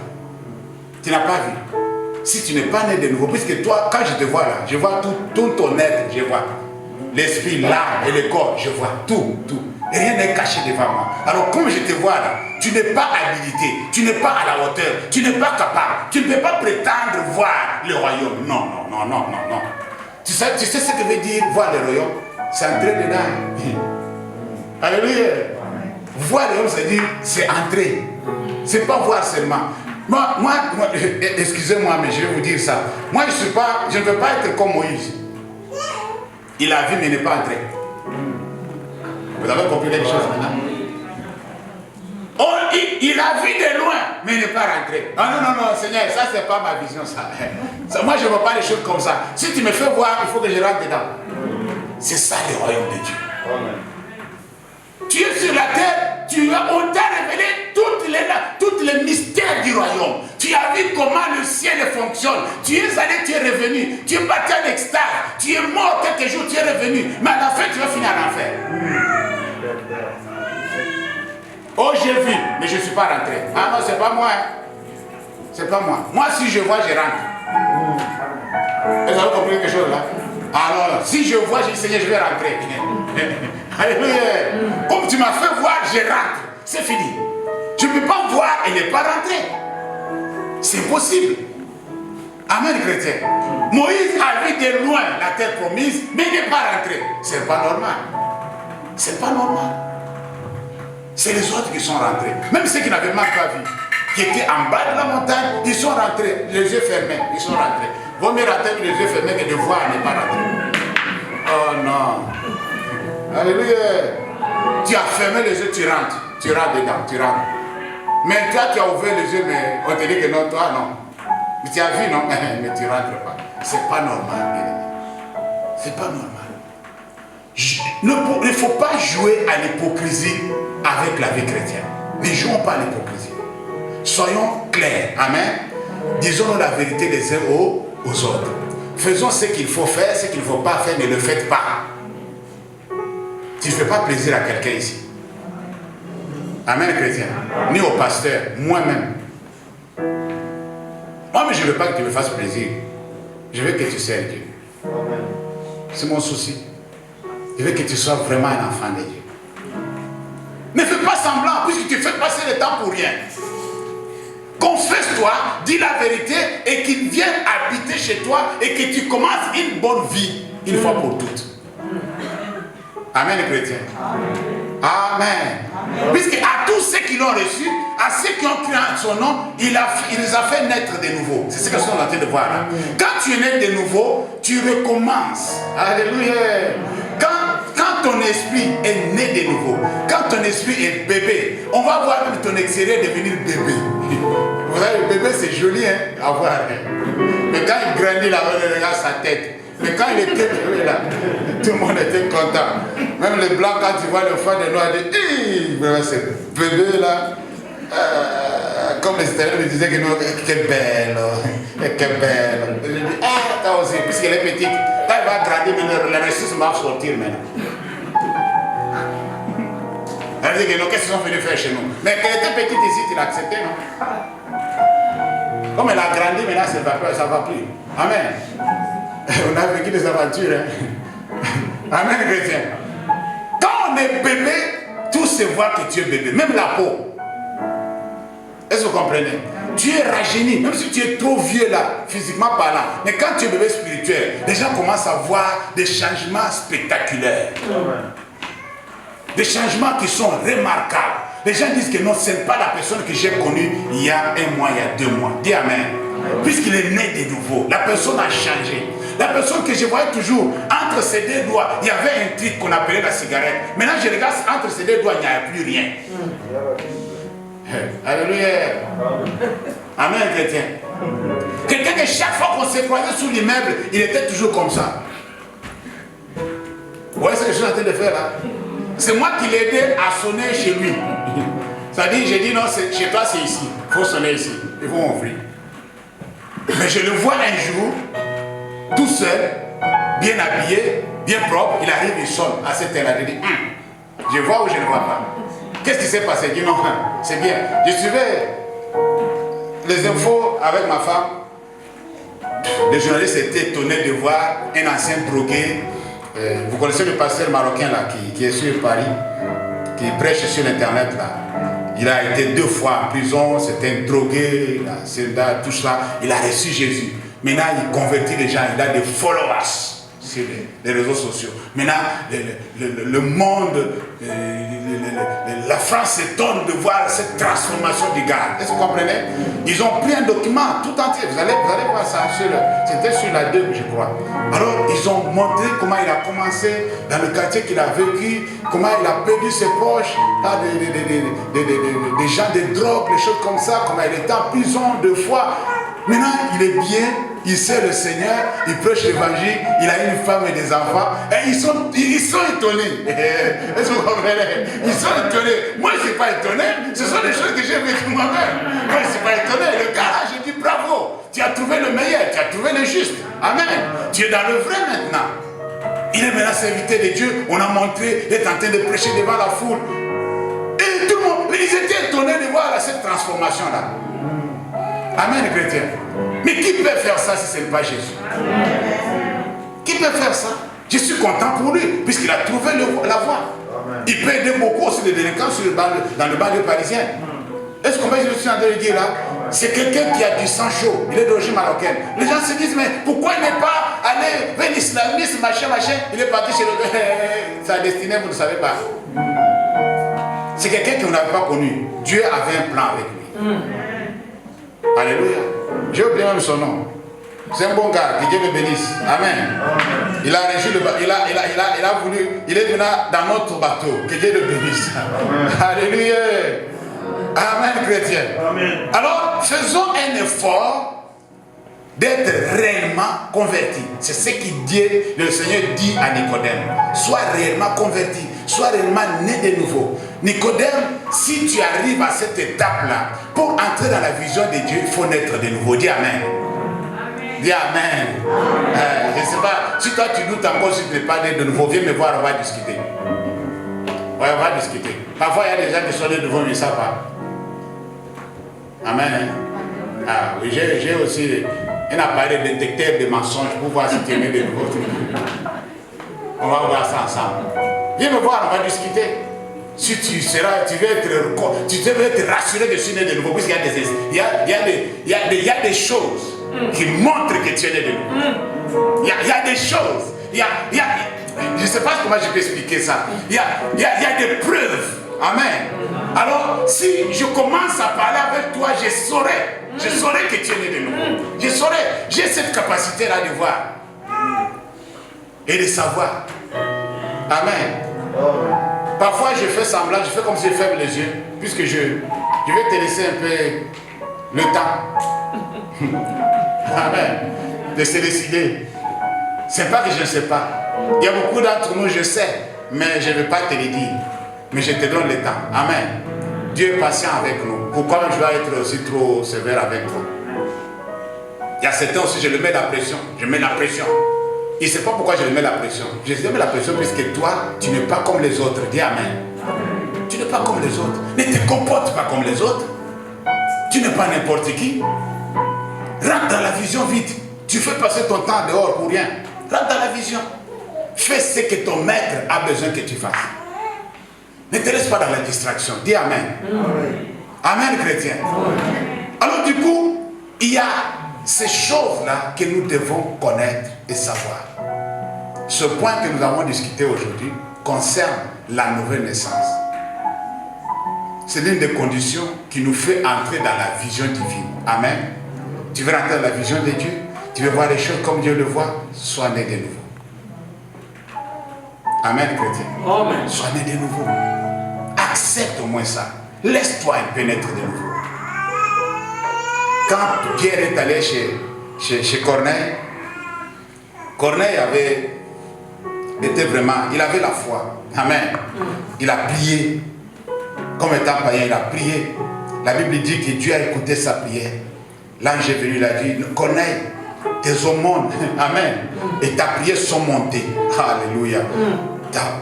Tu n'as pas vu. Si tu n'es pas né de nouveau, puisque toi, quand je te vois là, je vois tout ton être, je vois. L'esprit, l'âme et le corps, je vois tout. Rien n'est caché devant moi. Alors comme je te vois là, tu n'es pas habilité, tu n'es pas à la hauteur, tu n'es pas capable, tu ne peux pas prétendre voir le royaume. Non. Tu sais ce que veut dire voir le royaume? C'est entrer dedans. Alléluia. Voir le royaume, c'est-à-dire, c'est entrer. C'est pas voir seulement. Moi, excusez-moi, mais je vais vous dire ça. Moi, je ne veux pas être comme Moïse. Il a vu, mais il n'est pas entré. Vous avez compris quelque chose maintenant? Oh, il a vu de loin, mais il n'est pas rentré. Non, Seigneur, ça, c'est pas ma vision, ça. Moi, je ne vois pas les choses comme ça. Si tu me fais voir, il faut que je rentre dedans. C'est ça, le royaume de Dieu. Tu es sur la terre, on t'a révélé tous les mystères du royaume. Tu as vu comment le ciel fonctionne. Tu es allé, tu es revenu. Tu es parti en extase. Tu es mort quelques jours, tu es revenu. Mais à la fin, tu vas finir en enfer. Oh, j'ai vu, mais je ne suis pas rentré. Ah non, c'est pas moi. C'est pas moi. Moi, si je vois, je rentre. Vous avez compris quelque chose là? Alors, si je vois, je dis Seigneur, je vais rentrer. Alléluia. Comme tu m'as fait voir, je rentre. C'est fini. Je ne peux pas voir et ne pas rentrer. C'est possible. Amen, chrétien. Moïse a vu de loin la terre promise, mais il n'est pas rentré. C'est pas normal. C'est pas normal. C'est les autres qui sont rentrés. Même ceux qui n'avaient même pas vu, qui étaient en bas de la montagne, ils sont rentrés, les yeux fermés. Ils sont rentrés. Vaut mieux rentrer avec les yeux fermés que de voir et ne pas rentrer. Oh non. Alléluia. Tu as fermé les yeux, tu rentres. Tu rentres dedans, tu rentres. Mais toi, tu as ouvert les yeux, mais on te dit que non, toi, non. Mais tu as vu, non, mais tu ne rentres pas. C'est pas normal. C'est pas normal. Il ne faut pas jouer à l'hypocrisie avec la vie chrétienne. Ne jouons pas à l'hypocrisie. Soyons clairs. Amen. Disons-nous la vérité les uns aux autres. Faisons ce qu'il faut faire, ce qu'il ne faut pas faire, ne le faites pas. Tu ne fais pas plaisir à quelqu'un ici. Amen, chrétien. Ni au pasteur, moi-même. Moi, mais je ne veux pas que tu me fasses plaisir. Je veux que tu sers Dieu. C'est mon souci. Je veux que tu sois vraiment un enfant de Dieu. Ne fais pas semblant, puisque tu fais passer le temps pour rien. Confesse-toi, dis la vérité et qu'il vienne habiter chez toi et que tu commences une bonne vie, une fois pour toutes. Amen, les chrétiens. Amen. Puisque à tous ceux qui l'ont reçu, à ceux qui ont cru en son nom, il les a fait naître de nouveau. C'est ce que nous sommes en train de voir là. Quand tu es né de nouveau, tu recommences. Alléluia. Quand ton esprit est né de nouveau, quand ton esprit est bébé, on va voir même ton extérieur devenir bébé. Vous savez, le bébé c'est joli hein, à voir. Mais quand il grandit là, on regarde sa tête. Mais quand il était bébé là, tout le monde était content. Même les blancs, quand tu vois le frère des noirs, ils disent, ce bébé là, comme les Italiens me disaient que nous, que belle, que belle. Je dis, toi aussi, puisqu'elle est petite, quand elle va grandir, les ressources vont sortir maintenant. Elle dit que non, qu'est-ce qu'ils sont venus faire chez nous? Mais qu'elle était petite ici, tu l'as accepté, non? Comme elle a grandi, maintenant ça ne va plus. Amen. On a vécu des aventures. Hein? Amen, chrétien. Quand on est bébé, tout se voit que tu es bébé, même la peau. Est-ce que vous comprenez? Tu es rajeuni, même si tu es trop vieux là, physiquement parlant. Mais quand tu es bébé spirituel, les gens commencent à voir des changements spectaculaires. Des changements qui sont remarquables. Les gens disent que non, ce n'est pas la personne que j'ai connue il y a 1 mois, il y a 2 mois. Dis Amen. Puisqu'il est né de nouveau, la personne a changé. La personne que je voyais toujours, entre ses 2 doigts, il y avait un truc qu'on appelait la cigarette. Maintenant, je regarde entre ses 2 doigts, il n'y a plus rien. Alléluia. Amen, chrétien. Quelqu'un que chaque fois qu'on s'est croisé sous l'immeuble, il était toujours comme ça. Vous voyez ce que je suis en train de faire là? C'est moi qui l'ai aidé à sonner chez lui. C'est-à-dire, j'ai dit non, chez toi c'est ici. Il faut sonner ici. Il faut m'ouvrir. Mais je le vois un jour, tout seul, bien habillé, bien propre. Il arrive, il sonne à cette heure-là. Je dis, je vois ou je ne vois pas. Qu'est-ce qui s'est passé? Il dit non, c'est bien. Je suivais les infos avec ma femme. Les journalistes étaient étonnés de voir un ancien drogué. Vous connaissez le pasteur marocain là, qui est sur Paris, qui prêche sur l'internet là. Il a été 2 fois en prison, c'était un drogué, tout ça. Il a reçu Jésus. Maintenant, il convertit les gens, il a des followers sur les réseaux sociaux. Maintenant, le monde, la France s'étonne de voir cette transformation du gars. Est-ce que vous comprenez? Ils ont pris un document tout entier. Vous allez voir ça. C'était sur la 2, je crois. Alors, ils ont montré comment il a commencé dans le quartier qu'il a vécu, comment il a perdu ses proches, des gens de drogue, des choses comme ça, comment il était en prison 2 fois. Maintenant, il est bien, il sait le Seigneur, il prêche l'évangile, il a une femme et des enfants, et ils sont étonnés. Est-ce que vous comprenez? Ils sont étonnés. Moi, je ne suis pas étonné, ce sont des choses que j'ai vécues moi-même. Moi, je ne suis pas étonné. Le gars là, je dis bravo, tu as trouvé le meilleur, tu as trouvé le juste. Amen. Tu es dans le vrai maintenant. Il est maintenant serviteur de Dieu, on a montré, il est en train de prêcher devant la foule. Et tout le monde, ils étaient étonnés de voir cette transformation-là. Amen, chrétien. Mais qui peut faire ça si ce n'est pas Jésus? Qui peut faire ça? Je suis content pour lui, puisqu'il a trouvé la voie. Il peut aider beaucoup aussi les délinquants dans le banlieue parisien. Est-ce que je suis en train de dire là? C'est quelqu'un qui a du sang chaud, il est d'origine marocaine. Les gens se disent, mais pourquoi il n'est pas allé vers l'islamisme, machin, il est parti chez le... Sa destinée, vous ne savez pas. C'est quelqu'un que vous n'avez pas connu. Dieu avait un plan avec lui. Alléluia. J'ai oublié même son nom. C'est un bon gars, que Dieu le bénisse. Amen. Il a régi il a voulu, il est venu dans notre bateau. Que Dieu le bénisse. Alléluia. Amen, chrétien. Amen. Alors, faisons un effort d'être réellement converti. C'est ce qu'il dit, le Seigneur dit à Nicodème. Sois réellement converti, sois réellement né de nouveau. Nicodème, si tu arrives à cette étape-là, pour entrer dans la vision de Dieu, il faut naître de nouveau. Dis Amen. Dis Amen. Je ne sais pas, si toi tu doutes encore si tu n'es pas né de nouveau, viens me voir, on va discuter. Ouais, on va discuter. Parfois, il y a des gens qui sont nés de nouveau, mais ils ne savent pas. Amen. Ah oui, j'ai aussi un appareil détecteur de mensonges pour voir si tu es né de nouveau. On va voir ça ensemble. Viens me voir, on va discuter. Si tu seras, tu veux être rassuré que je suis né de nouveau, puisqu'il y a des choses qui montrent que tu es né de nouveau. Il y a des choses. Je ne sais pas comment je peux expliquer ça. Il y a des preuves. Amen. Alors, si je commence à parler avec toi, je saurai que tu es né de nouveau. Je saurai, j'ai cette capacité-là de voir et de savoir. Amen. Parfois, je fais semblant, je fais comme si je ferme les yeux, puisque je vais te laisser un peu le temps. Amen. De se décider. C'est pas que je ne sais pas. Il y a beaucoup d'entre nous, je sais, mais je ne vais pas te le dire. Mais je te donne le temps. Amen. Dieu est patient avec nous. Pourquoi je dois être aussi trop sévère avec toi? Il y a certains aussi, je le mets la pression. Je mets la pression. Il ne sait pas pourquoi je lui mets la pression. Je lui mets la pression puisque toi, tu n'es pas comme les autres. Dis Amen. Tu n'es pas comme les autres. Ne te comporte pas comme les autres. Tu n'es pas n'importe qui. Rentre dans la vision vite. Tu fais passer ton temps dehors pour rien. Rentre dans la vision. Fais ce que ton maître a besoin que tu fasses. Ne te laisse pas dans la distraction. Dis Amen. Amen, chrétien. Alors du coup, il y a ces choses-là que nous devons connaître et savoir. Ce point que nous avons discuté aujourd'hui concerne la nouvelle naissance. c'est l'une des conditions qui nous fait entrer dans la vision divine. Amen. Tu veux rentrer dans la vision de Dieu? Tu veux voir les choses comme Dieu le voit? Sois né de nouveau. Amen, chrétien. Amen. Sois né de nouveau. Accepte au moins ça. Laisse-toi pénétrer de nouveau. Quand Pierre est allé chez Corneille, Corneille il avait la foi. Amen. Il a prié. Comme étant païen, il a prié. La Bible dit que Dieu a écouté sa prière. L'ange est venu, il a dit, Corneille, tes aumônes, amen, et ta prière sont montées. Alléluia.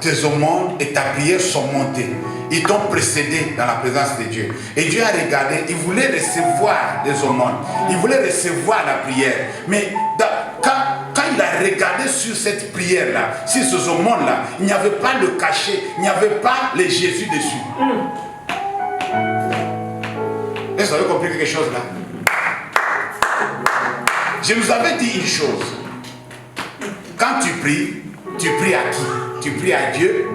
Tes aumônes et ta prière sont montées. Ils t'ont précédé dans la présence de Dieu. Et Dieu a regardé, il voulait recevoir les aumônes. Il voulait recevoir la prière. Mais quand il a regardé sur cette prière-là, sur ces aumônes-là, il n'y avait pas le cachet, il n'y avait pas les Jésus dessus. Est-ce que vous avez compris quelque chose là? Je vous avais dit une chose. Quand tu pries à qui? Tu pries à Dieu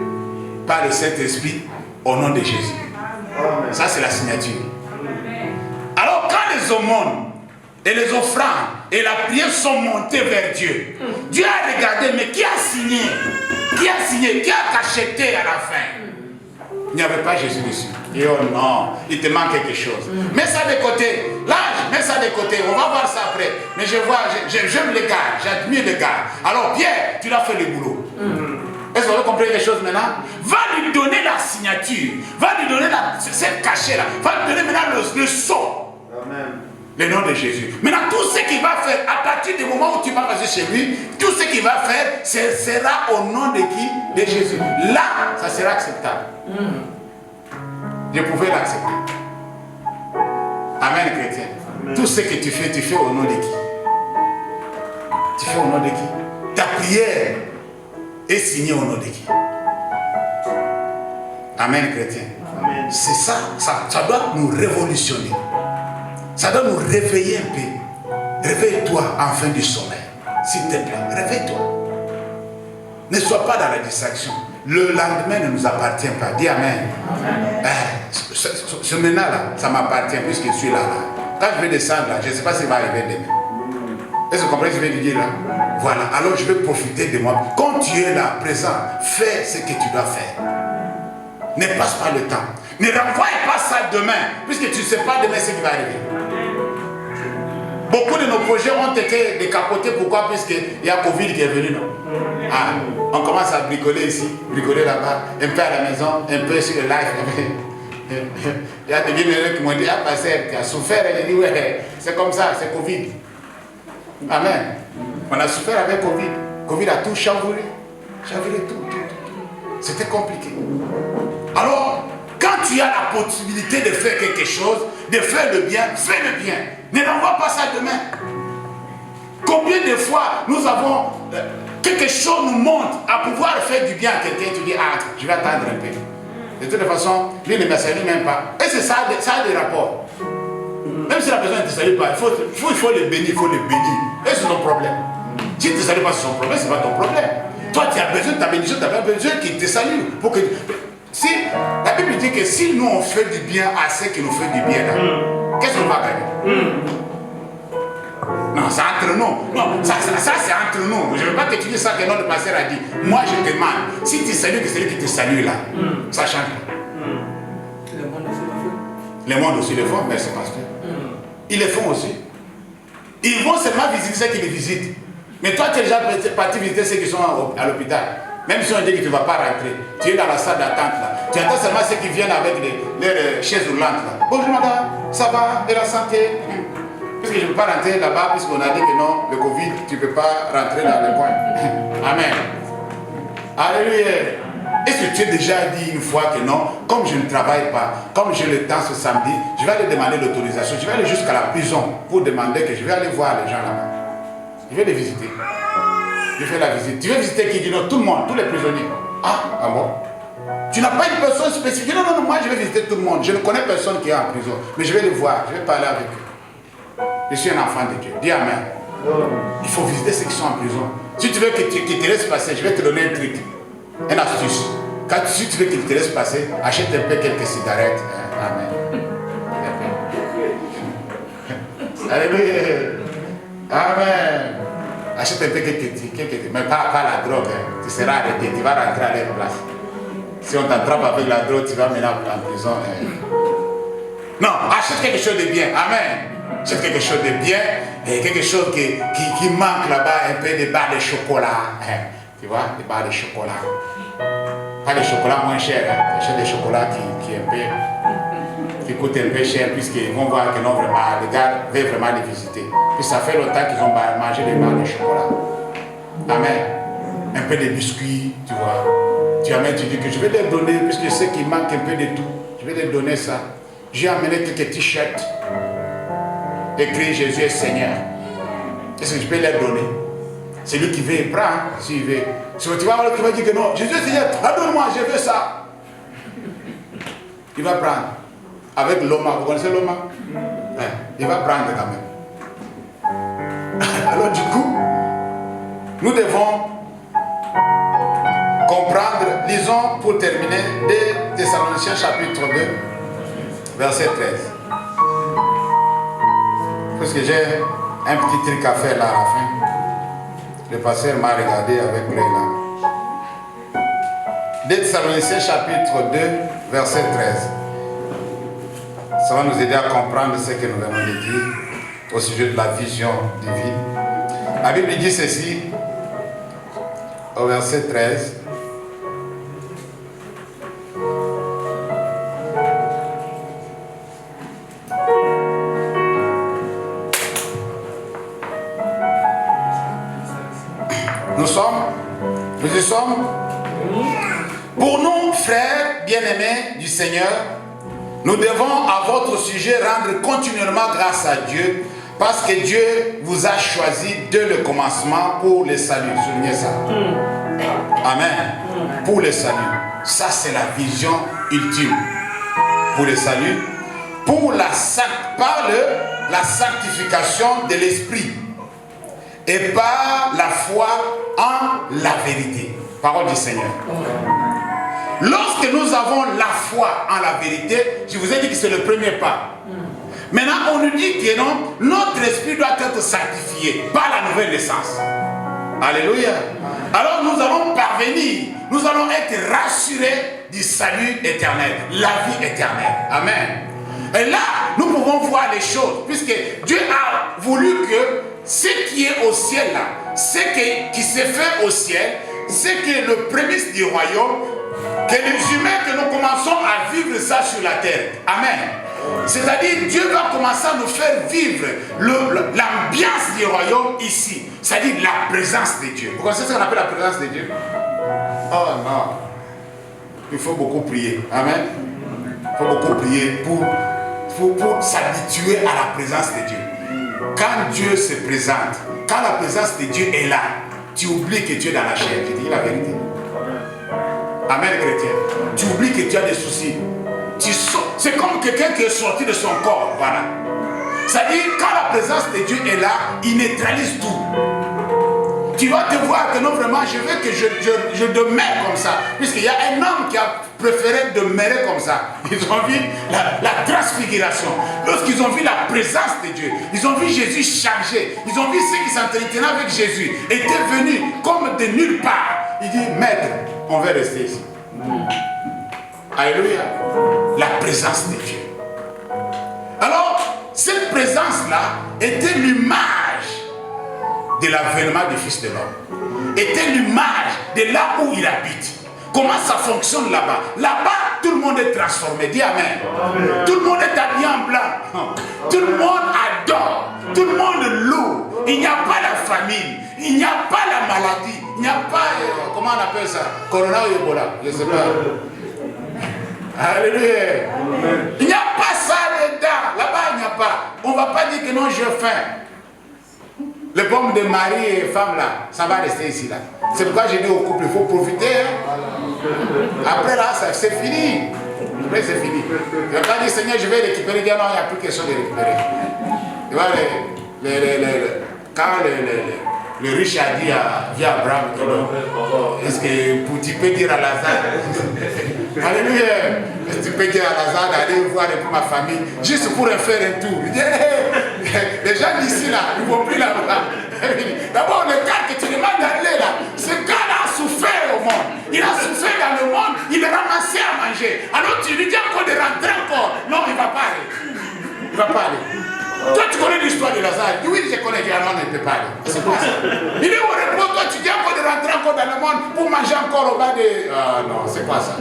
par le Saint-Esprit au nom de Jésus. Ça, c'est la signature. Alors, quand les aumônes et les offrandes et la prière sont montées vers Dieu, Dieu a regardé, mais qui a signé? Qui a signé? Qui a cacheté à la fin? Il n'y avait pas Jésus dessus. Et oh non, il te manque quelque chose. Mets ça de côté. L'âge, mets ça de côté. On va voir ça après. Mais j'aime les gars, j'admire les gars. Alors Pierre, tu l'as fait le boulot. Est-ce que vous avez compris les choses maintenant? Va lui donner la signature. Va lui donner cette cachet-là. Va lui donner maintenant le sceau. Amen. Le nom de Jésus. Maintenant, tout ce qu'il va faire, à partir du moment où tu vas passer chez lui, tout ce qu'il va faire, ce sera au nom de qui? De Jésus. Là, ça sera acceptable. Je pouvais l'accepter. Amen, chrétien. Amen. Tout ce que tu fais au nom de qui? Tu fais au nom de qui? Ta prière est signée au nom de qui? Amen, chrétien. Amen. C'est ça, ça doit nous révolutionner. Ça doit nous réveiller un peu. Réveille-toi en fin du sommeil. S'il te plaît, réveille-toi. Ne sois pas dans la distraction. Le lendemain ne nous appartient pas. Dis Amen. Amen. Ce maintenant-là, ça m'appartient puisque je suis là. Quand je vais descendre là, je ne sais pas ce qui va arriver demain. Est-ce que vous comprenez ce que je vais dire là? Voilà, alors je vais profiter de moi. Quand tu es là, présent, fais ce que tu dois faire. Ne passe pas le temps. Ne renvoie pas ça demain, puisque tu ne sais pas demain ce qui va arriver. Beaucoup de nos projets ont été décapotés. Pourquoi? Puisqu'il y a Covid qui est venu, non? Ah, on commence à bricoler ici, bricoler là-bas, un peu à la maison, un peu sur le live. Il y a des vieux qui m'ont dit, ah, pasteur, tu as souffert. Et j'ai dit, ouais, c'est comme ça, c'est Covid. Amen. On a souffert avec Covid. Covid a tout chamboulé. Chamboulé tout. C'était compliqué. Alors, quand tu as la possibilité de faire quelque chose, de faire le bien, fais le bien. Ne renvoie pas ça demain. Combien de fois nous avons quelque chose nous montre à pouvoir faire du bien à quelqu'un, tu dis, ah, je vais attendre un peu. De toute façon, lui ne me salue même pas. Et c'est ça, ça a des rapports. Même si la personne ne te salue pas, il faut le bénir, il faut le bénir. Et c'est son problème. Si tu ne te salues pas, c'est son problème, ce n'est pas ton problème. Toi, tu as besoin de ta bénédiction, tu as besoin qu'il te salue. Pour que, si, la Bible dit que si nous on fait du bien à ceux qui nous font du bien, qu'est-ce qu'on va gagner? Non, c'est entre nous. Non, ça c'est entre nous. Je ne veux pas que tu dises ça que notre pasteur a dit. Moi, je te demande, si tu salues que c'est lui qui te salue là, ça change. Le monde aussi le fait. Le monde aussi le font, mais c'est pasteur. Ils le font aussi. Ils vont seulement visiter ceux qui les visitent. Mais toi, tu es déjà parti visiter ceux qui sont à l'hôpital. Même si on dit que tu ne vas pas rentrer, tu es dans la salle d'attente là. Tu entends seulement ceux qui viennent avec les chaises roulantes là. Bonjour madame, ça va, de la santé? Puisque je ne peux pas rentrer là-bas, puisqu'on a dit que non, le Covid, tu ne peux pas rentrer dans le coin. Amen. Alléluia. Est-ce que tu as déjà dit une fois que non, comme je ne travaille pas, comme j'ai le temps ce samedi, je vais aller demander l'autorisation, je vais aller jusqu'à la prison pour demander que je vais aller voir les gens là-bas. Je vais les visiter. Je fais la visite. Tu veux visiter qui dit non? Tout le monde, tous les prisonniers. Ah bon? Tu n'as pas une personne spécifique. Non, moi je vais visiter tout le monde. Je ne connais personne qui est en prison. Mais je vais les voir, je vais parler avec eux. Je suis un enfant de Dieu. Dis Amen. Il faut visiter ceux qui sont en prison. Si tu veux qu'ils te laissent passer, je vais te donner un truc. Une astuce. Si tu veux qu'ils te laissent passer, achète un peu quelques cigarettes. Amen. Alléluia. Amen. Achète un peu mais pas la drogue. Hein. Tu seras arrêté, tu vas rentrer à leur place. Si on t'attrape avec la drogue, tu vas mener en prison. Hein. Non, achète quelque chose de bien. Amen. Achète quelque chose de bien et quelque chose qui manque là-bas, un peu de barres de chocolat. Hein. Tu vois, des barres de chocolat. Pas des chocolats moins chers. Hein. Achète des chocolats qui coûtent un peu cher puisqu'ils vont voir que non, vraiment, les gars veulent vraiment les visiter. Puis ça fait longtemps qu'ils ont mangé des barres de chocolat. Amen. Un peu de biscuits, tu vois. Tu amènes, tu dis que je vais les donner puisque je sais qu'il manque un peu de tout. Je vais les donner ça. J'ai amené quelques t-shirts. Écrit Jésus est Seigneur. Est-ce que je peux les donner? C'est lui qui veut, il prend, s'il veut. Si tu vas voir l'autre qui va dire que non, Jésus est Seigneur, donne-moi, je veux ça. Il va prendre. Avec l'oma, vous connaissez l'oma? Ouais, il va prendre quand même. Alors du coup, nous devons comprendre, lisons pour terminer, 2 Thessaloniciens chapitre 2, verset 13. Parce que j'ai un petit truc à faire là à la fin. Le pasteur m'a regardé avec l'œil là. 2 Thessaloniciens chapitre 2, verset 13. Ça va nous aider à comprendre ce que nous venons de dire au sujet de la vision divine. La Bible dit ceci au verset 13. Nous y sommes. Pour nous, frères bien-aimés du Seigneur, nous devons à votre sujet rendre continuellement grâce à Dieu parce que Dieu vous a choisi dès le commencement pour le salut. Soulignez ça. Amen. Pour le salut. Ça, c'est la vision ultime. Pour le salut. Par la sanctification de l'esprit. Et par la foi en la vérité. Parole du Seigneur. Lorsque nous avons la foi en la vérité, je vous ai dit que c'est le premier pas. Maintenant, on nous dit que non, notre esprit doit être sanctifié par la nouvelle naissance. Alléluia. Alors nous allons parvenir, nous allons être rassurés du salut éternel, la vie éternelle. Amen. Et là, nous pouvons voir les choses, puisque Dieu a voulu que ce qui est au ciel là, ce qui s'est fait au ciel, c'est que le prémisse du royaume, que les humains, que nous commençons à vivre ça sur la terre. Amen. C'est-à-dire, Dieu va commencer à nous faire vivre l'ambiance du royaume ici. C'est-à-dire la présence de Dieu. Vous connaissez ce qu'on appelle la présence de Dieu? Oh non. Il faut beaucoup prier. Amen. Il faut beaucoup prier pour s'habituer à la présence de Dieu. Quand Dieu se présente, quand la présence de Dieu est là, tu oublies que tu es dans la chair. Je dis la vérité. Amen, chrétien. Tu oublies que tu as des soucis. C'est comme quelqu'un qui est sorti de son corps. Voilà. C'est-à-dire, quand la présence de Dieu est là, il neutralise tout. Tu vas te voir que non, vraiment, je veux que je demeure comme ça. Puisqu'il y a un homme qui a préféré demeurer comme ça. Ils ont vu la transfiguration. Lorsqu'ils ont vu la présence de Dieu, ils ont vu Jésus changer. Ils ont vu ceux qui s'entretenaient avec Jésus étaient venus comme de nulle part. Il dit, maître, on va rester ici. Alléluia. La présence de Dieu. Alors, cette présence-là était l'image de l'avènement du Fils de l'homme. Était l'image de là où il habite. Comment ça fonctionne là-bas? Là-bas, tout le monde est transformé. Dis amen. Amen. Tout le monde est habillé en blanc. Tout le monde adore. Tout le monde loue. Il n'y a pas la famine. Il n'y a pas la maladie. Il n'y a pas, comment on appelle ça? Corona ou Ebola? Je ne sais pas. Alléluia. Il n'y a pas ça dedans. Là-bas, il n'y a pas. On ne va pas dire que non, j'ai faim. Le pomme de mari et femme là, ça va rester ici là. C'est pourquoi j'ai dit au couple, il faut profiter. Hein. Après là, c'est fini. Après c'est fini. Il ne va pas dire Seigneur, je vais récupérer. Dire non, il n'y a plus question de récupérer. Tu vois, quand le riche a dit à Abraham, est-ce que tu peux dire à Lazare, alléluia, est-ce que tu peux dire à Lazare d'aller voir un peu ma famille, juste pour faire un tour. Il dit, les gens d'ici là, ils ne vont plus là-bas. D'abord, le gars que tu demandes d'aller là, ce gars-là a souffert au monde. Il a souffert dans le monde, il est ramassé à manger. Alors tu lui dis encore de rentrer encore. Non, il ne va pas aller. Il ne va pas aller. Toi, tu connais l'histoire de Lazare. Oui, je connais, non, il ne peut pas aller. C'est quoi ça? Il est au repos, toi, tu dis encore de rentrer encore dans le monde pour manger encore au bas de... Ah non, c'est pas ça.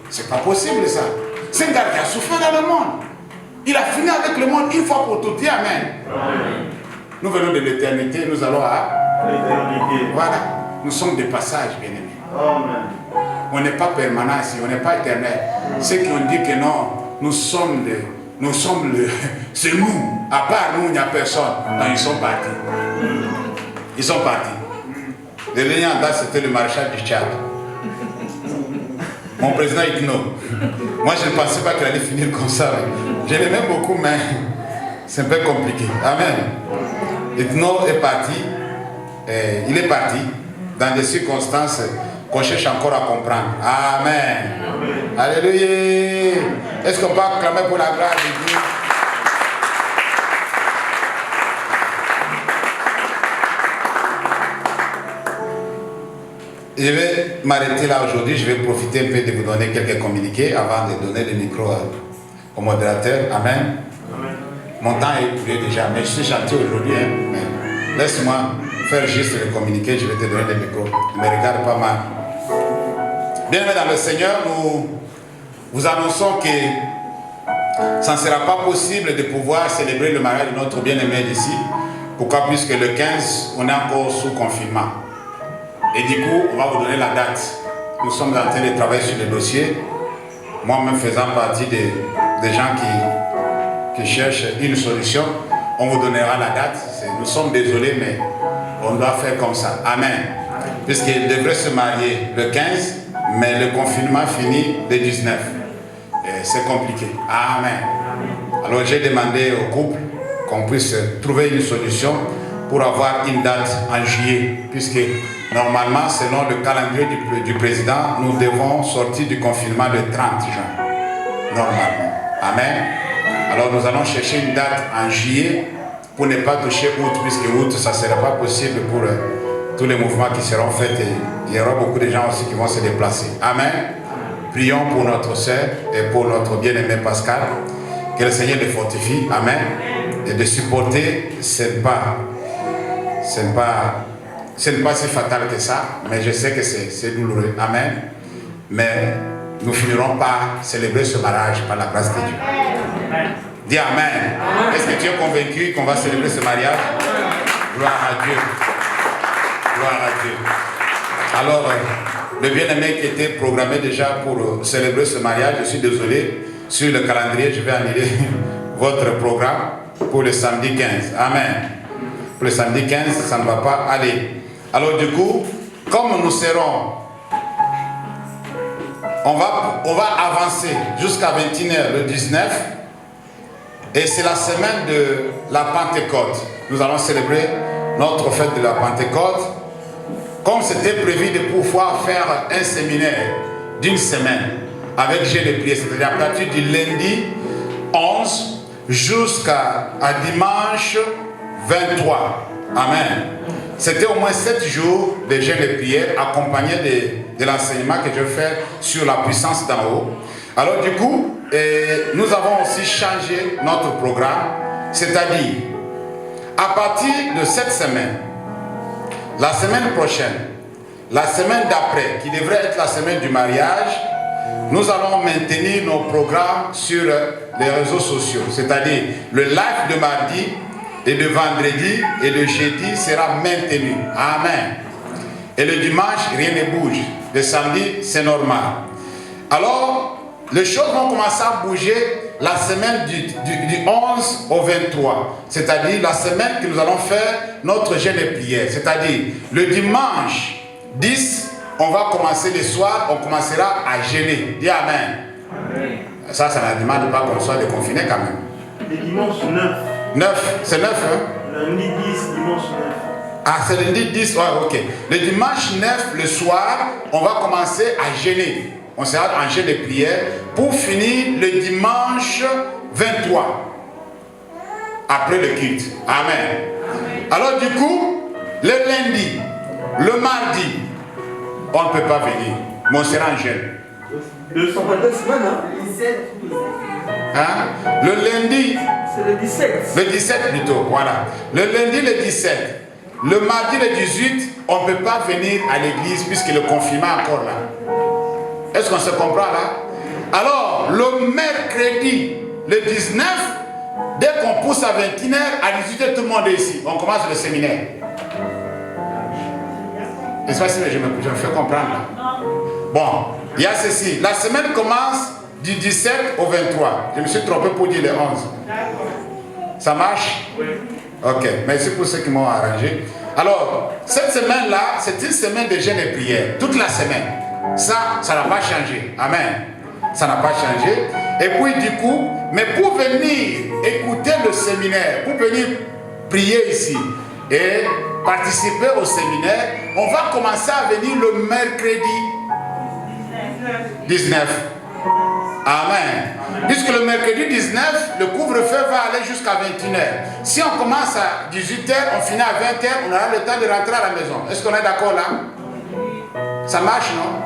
C'est pas possible ça. C'est un gars qui a souffert dans le monde. Il a fini avec le monde une fois pour toutes. Dis amen. Nous venons de l'éternité, nous allons à l'éternité. Voilà, nous sommes des passages, bien-aimés. On n'est pas permanent ici, on n'est pas éternel. Ceux qui ont dit que non, c'est nous. À part nous, il n'y a personne. Non, ils sont partis. Ils sont partis. Le dernier en date, c'était le maréchal du Tchad. Mon président Igno. Moi, je ne pensais pas qu'il allait finir comme ça. Je l'aimais beaucoup, mais c'est un peu compliqué. Amen. Igno est parti. Il est parti dans des circonstances qu'on cherche encore à comprendre. Amen. Alléluia. Est-ce qu'on peut acclamer pour la grâce de Dieu? Je vais m'arrêter là aujourd'hui. Je vais profiter un peu de vous donner quelques communiqués avant de donner le micro au modérateur. Amen. Amen. Mon temps est écoulé déjà, mais je suis gentil aujourd'hui. Hein, mais laisse-moi faire juste le communiqué. Je vais te donner le micro. Ne me regarde pas mal. Bien-aimés dans le Seigneur, nous vous annonçons que ça ne sera pas possible de pouvoir célébrer le mariage de notre bien-aimé d'ici. Pourquoi? Puisque le 15, on est encore sous confinement. Et du coup, on va vous donner la date. Nous sommes en train de travailler sur le dossier. Moi-même faisant partie des gens qui cherchent une solution, on vous donnera la date. Nous sommes désolés, mais on doit faire comme ça. Amen. Puisqu'il devrait se marier le 15, mais le confinement finit le 19. C'est compliqué. Amen. Alors j'ai demandé au couple qu'on puisse trouver une solution pour avoir une date en juillet, puisque normalement, selon le calendrier du président, nous devons sortir du confinement le 30 juin. Normalement. Amen. Alors nous allons chercher une date en juillet pour ne pas toucher août, puisque août, ça ne sera pas possible pour tous les mouvements qui seront faits. Et il y aura beaucoup de gens aussi qui vont se déplacer. Amen. Prions pour notre sœur et pour notre bien-aimé Pascal. Que le Seigneur les fortifie. Amen. Et de supporter, ce n'est pas si fatal que ça, mais je sais que c'est douloureux. Amen. Mais nous finirons par célébrer ce mariage par la grâce de Dieu. Dis amen. Est-ce que tu es convaincu qu'on va célébrer ce mariage? Gloire à Dieu. Gloire à Dieu. Alors, le bien-aimé qui était programmé déjà pour célébrer ce mariage, je suis désolé, sur le calendrier, je vais annuler votre programme pour le samedi 15. Amen. Pour le samedi 15, ça ne va pas aller. Alors du coup, comme nous serons, on va avancer jusqu'à 21h le 19, et c'est la semaine de la Pentecôte. Nous allons célébrer notre fête de la Pentecôte. Comme c'était prévu de pouvoir faire un séminaire d'une semaine avec jeûne et prière, c'est-à-dire à partir du lundi 11 jusqu'à dimanche 23. Amen. C'était au moins 7 jours de jeûne et prière accompagné de l'enseignement que je fais sur la puissance d'en haut. Alors du coup, nous avons aussi changé notre programme, c'est-à-dire à partir de cette semaine, la semaine prochaine, la semaine d'après, qui devrait être la semaine du mariage, nous allons maintenir nos programmes sur les réseaux sociaux, c'est-à-dire le live de mardi et de vendredi et de jeudi sera maintenu. Amen. Et le dimanche, rien ne bouge. Le samedi, c'est normal. Alors, les choses vont commencer à bouger la semaine du 11 au 23. C'est-à-dire la semaine que nous allons faire notre jeûne et prière. C'est-à-dire le dimanche 10, on va commencer le soir, on commencera à jeûner. Dis Amen. Amen. Ça ne demande pas qu'on soit déconfiné quand même. Le dimanche 9. 9, c'est 9 hein? Lundi 10, dimanche 9. Ah, c'est lundi 10, ouais, ok. Le dimanche 9, le soir, on va commencer à jeûner. On sera en jeûne de prière pour finir le dimanche 23. Après le culte. Amen. Alors du coup, le lundi, le mardi, on ne peut pas venir. Mais on sera en jeûne. Le 122 semaines, hein? Hein? Le lundi. C'est le 17. Le 17 plutôt, voilà. Le lundi, le 17. Le mardi, le 18, on ne peut pas venir à l'église puisque le confinement est encore là. Est-ce qu'on se comprend là? Alors, le mercredi, le 19, dès qu'on pousse à 21h, à 18h, tout le monde est ici. On commence le séminaire. Est-ce que je me fais comprendre là? Bon, il y a ceci. La semaine commence du 17 au 23. Je me suis trompé pour dire le 11. Ça marche? Oui. Ok, merci pour ceux qui m'ont arrangé. Alors, cette semaine-là, c'est une semaine de jeûne et prière. Toute la semaine. Ça n'a pas changé. Amen. Ça n'a pas changé. Et puis du coup, mais pour venir écouter le séminaire, pour venir prier ici et participer au séminaire, on va commencer à venir le mercredi 19. Amen. Puisque le mercredi 19, le couvre-feu va aller jusqu'à 21h. Si on commence à 18h, on finit à 20h, on aura le temps de rentrer à la maison. Est-ce qu'on est d'accord là? Ça marche, non?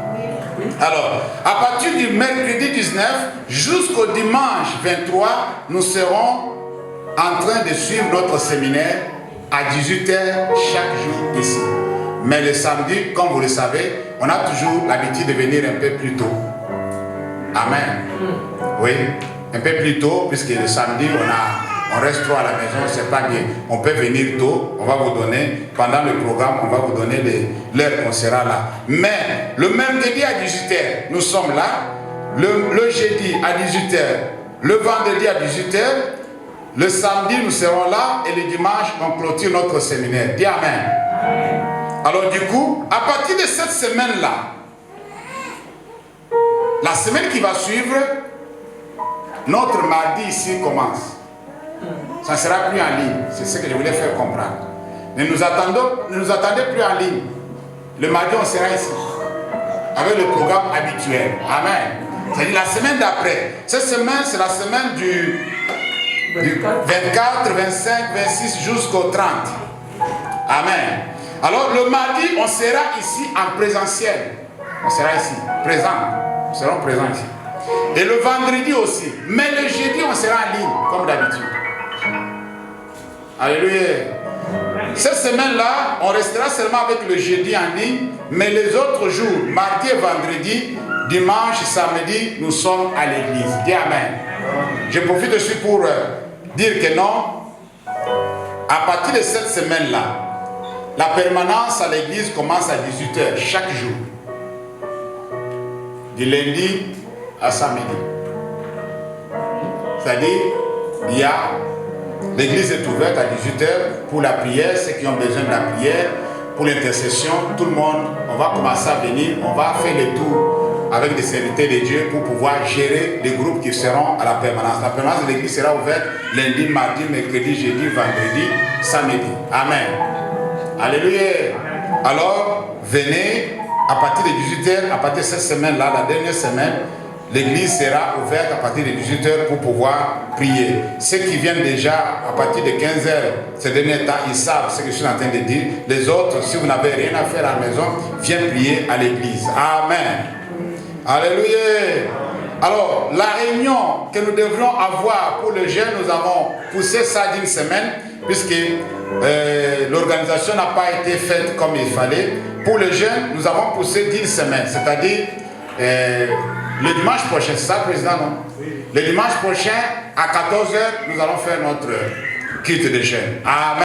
Alors, à partir du mercredi 19 jusqu'au dimanche 23, nous serons en train de suivre notre séminaire à 18h chaque jour ici. Mais le samedi, comme vous le savez, on a toujours l'habitude de venir un peu plus tôt. Amen. Oui, un peu plus tôt, puisque le samedi, on reste trop à la maison, c'est pas bien. On peut venir tôt, on va vous donner, pendant le programme, on va vous donner l'heure qu'on sera là. Mais le mercredi à 18h, nous sommes là. Le jeudi à 18h, le vendredi à 18h, le samedi, nous serons là, et le dimanche, on clôture notre séminaire. Dis Amen. Alors du coup, à partir de cette semaine-là, la semaine qui va suivre, notre mardi ici commence. Ça ne sera plus en ligne. C'est ce que je voulais faire comprendre. Ne nous attendez plus en ligne. Le mardi, on sera ici. Avec le programme habituel. Amen. C'est-à-dire la semaine d'après. Cette semaine, c'est la semaine du 24, 25, 26 jusqu'au 30. Amen. Alors le mardi, on sera ici en présentiel. On sera ici, présent. Nous serons présents ici. Et le vendredi aussi. Mais le jeudi, on sera en ligne, comme d'habitude. Alléluia. Cette semaine-là, on restera seulement avec le jeudi en ligne. Mais les autres jours, mardi et vendredi, dimanche, samedi, nous sommes à l'église. Dis Amen. Je profite aussi pour dire que non, à partir de cette semaine-là, la permanence à l'église commence à 18h chaque jour. Du lundi à samedi. C'est-à-dire, l'église est ouverte à 18h pour la prière, ceux qui ont besoin de la prière, pour l'intercession, tout le monde, on va commencer à venir, on va faire le tour avec des serviteurs de Dieu pour pouvoir gérer les groupes qui seront à la permanence. La permanence de l'église sera ouverte lundi, mardi, mercredi, jeudi, vendredi, samedi. Amen. Alléluia. Alors, venez. À partir de 18h, à partir de cette semaine-là, la dernière semaine, l'église sera ouverte à partir de 18h pour pouvoir prier. Ceux qui viennent déjà à partir de 15h, ces derniers temps, ils savent ce que je suis en train de dire. Les autres, si vous n'avez rien à faire à la maison, viennent prier à l'église. Amen. Alléluia. Alors, la réunion que nous devrions avoir pour le jeûne, nous avons poussé ça d'une semaine, puisque l'organisation n'a pas été faite comme il fallait. Pour le jeûne, nous avons poussé d'une semaine, c'est-à-dire le dimanche prochain, c'est ça, Président, non? Oui. Le dimanche prochain, à 14h, nous allons faire notre culte de jeûne. Amen.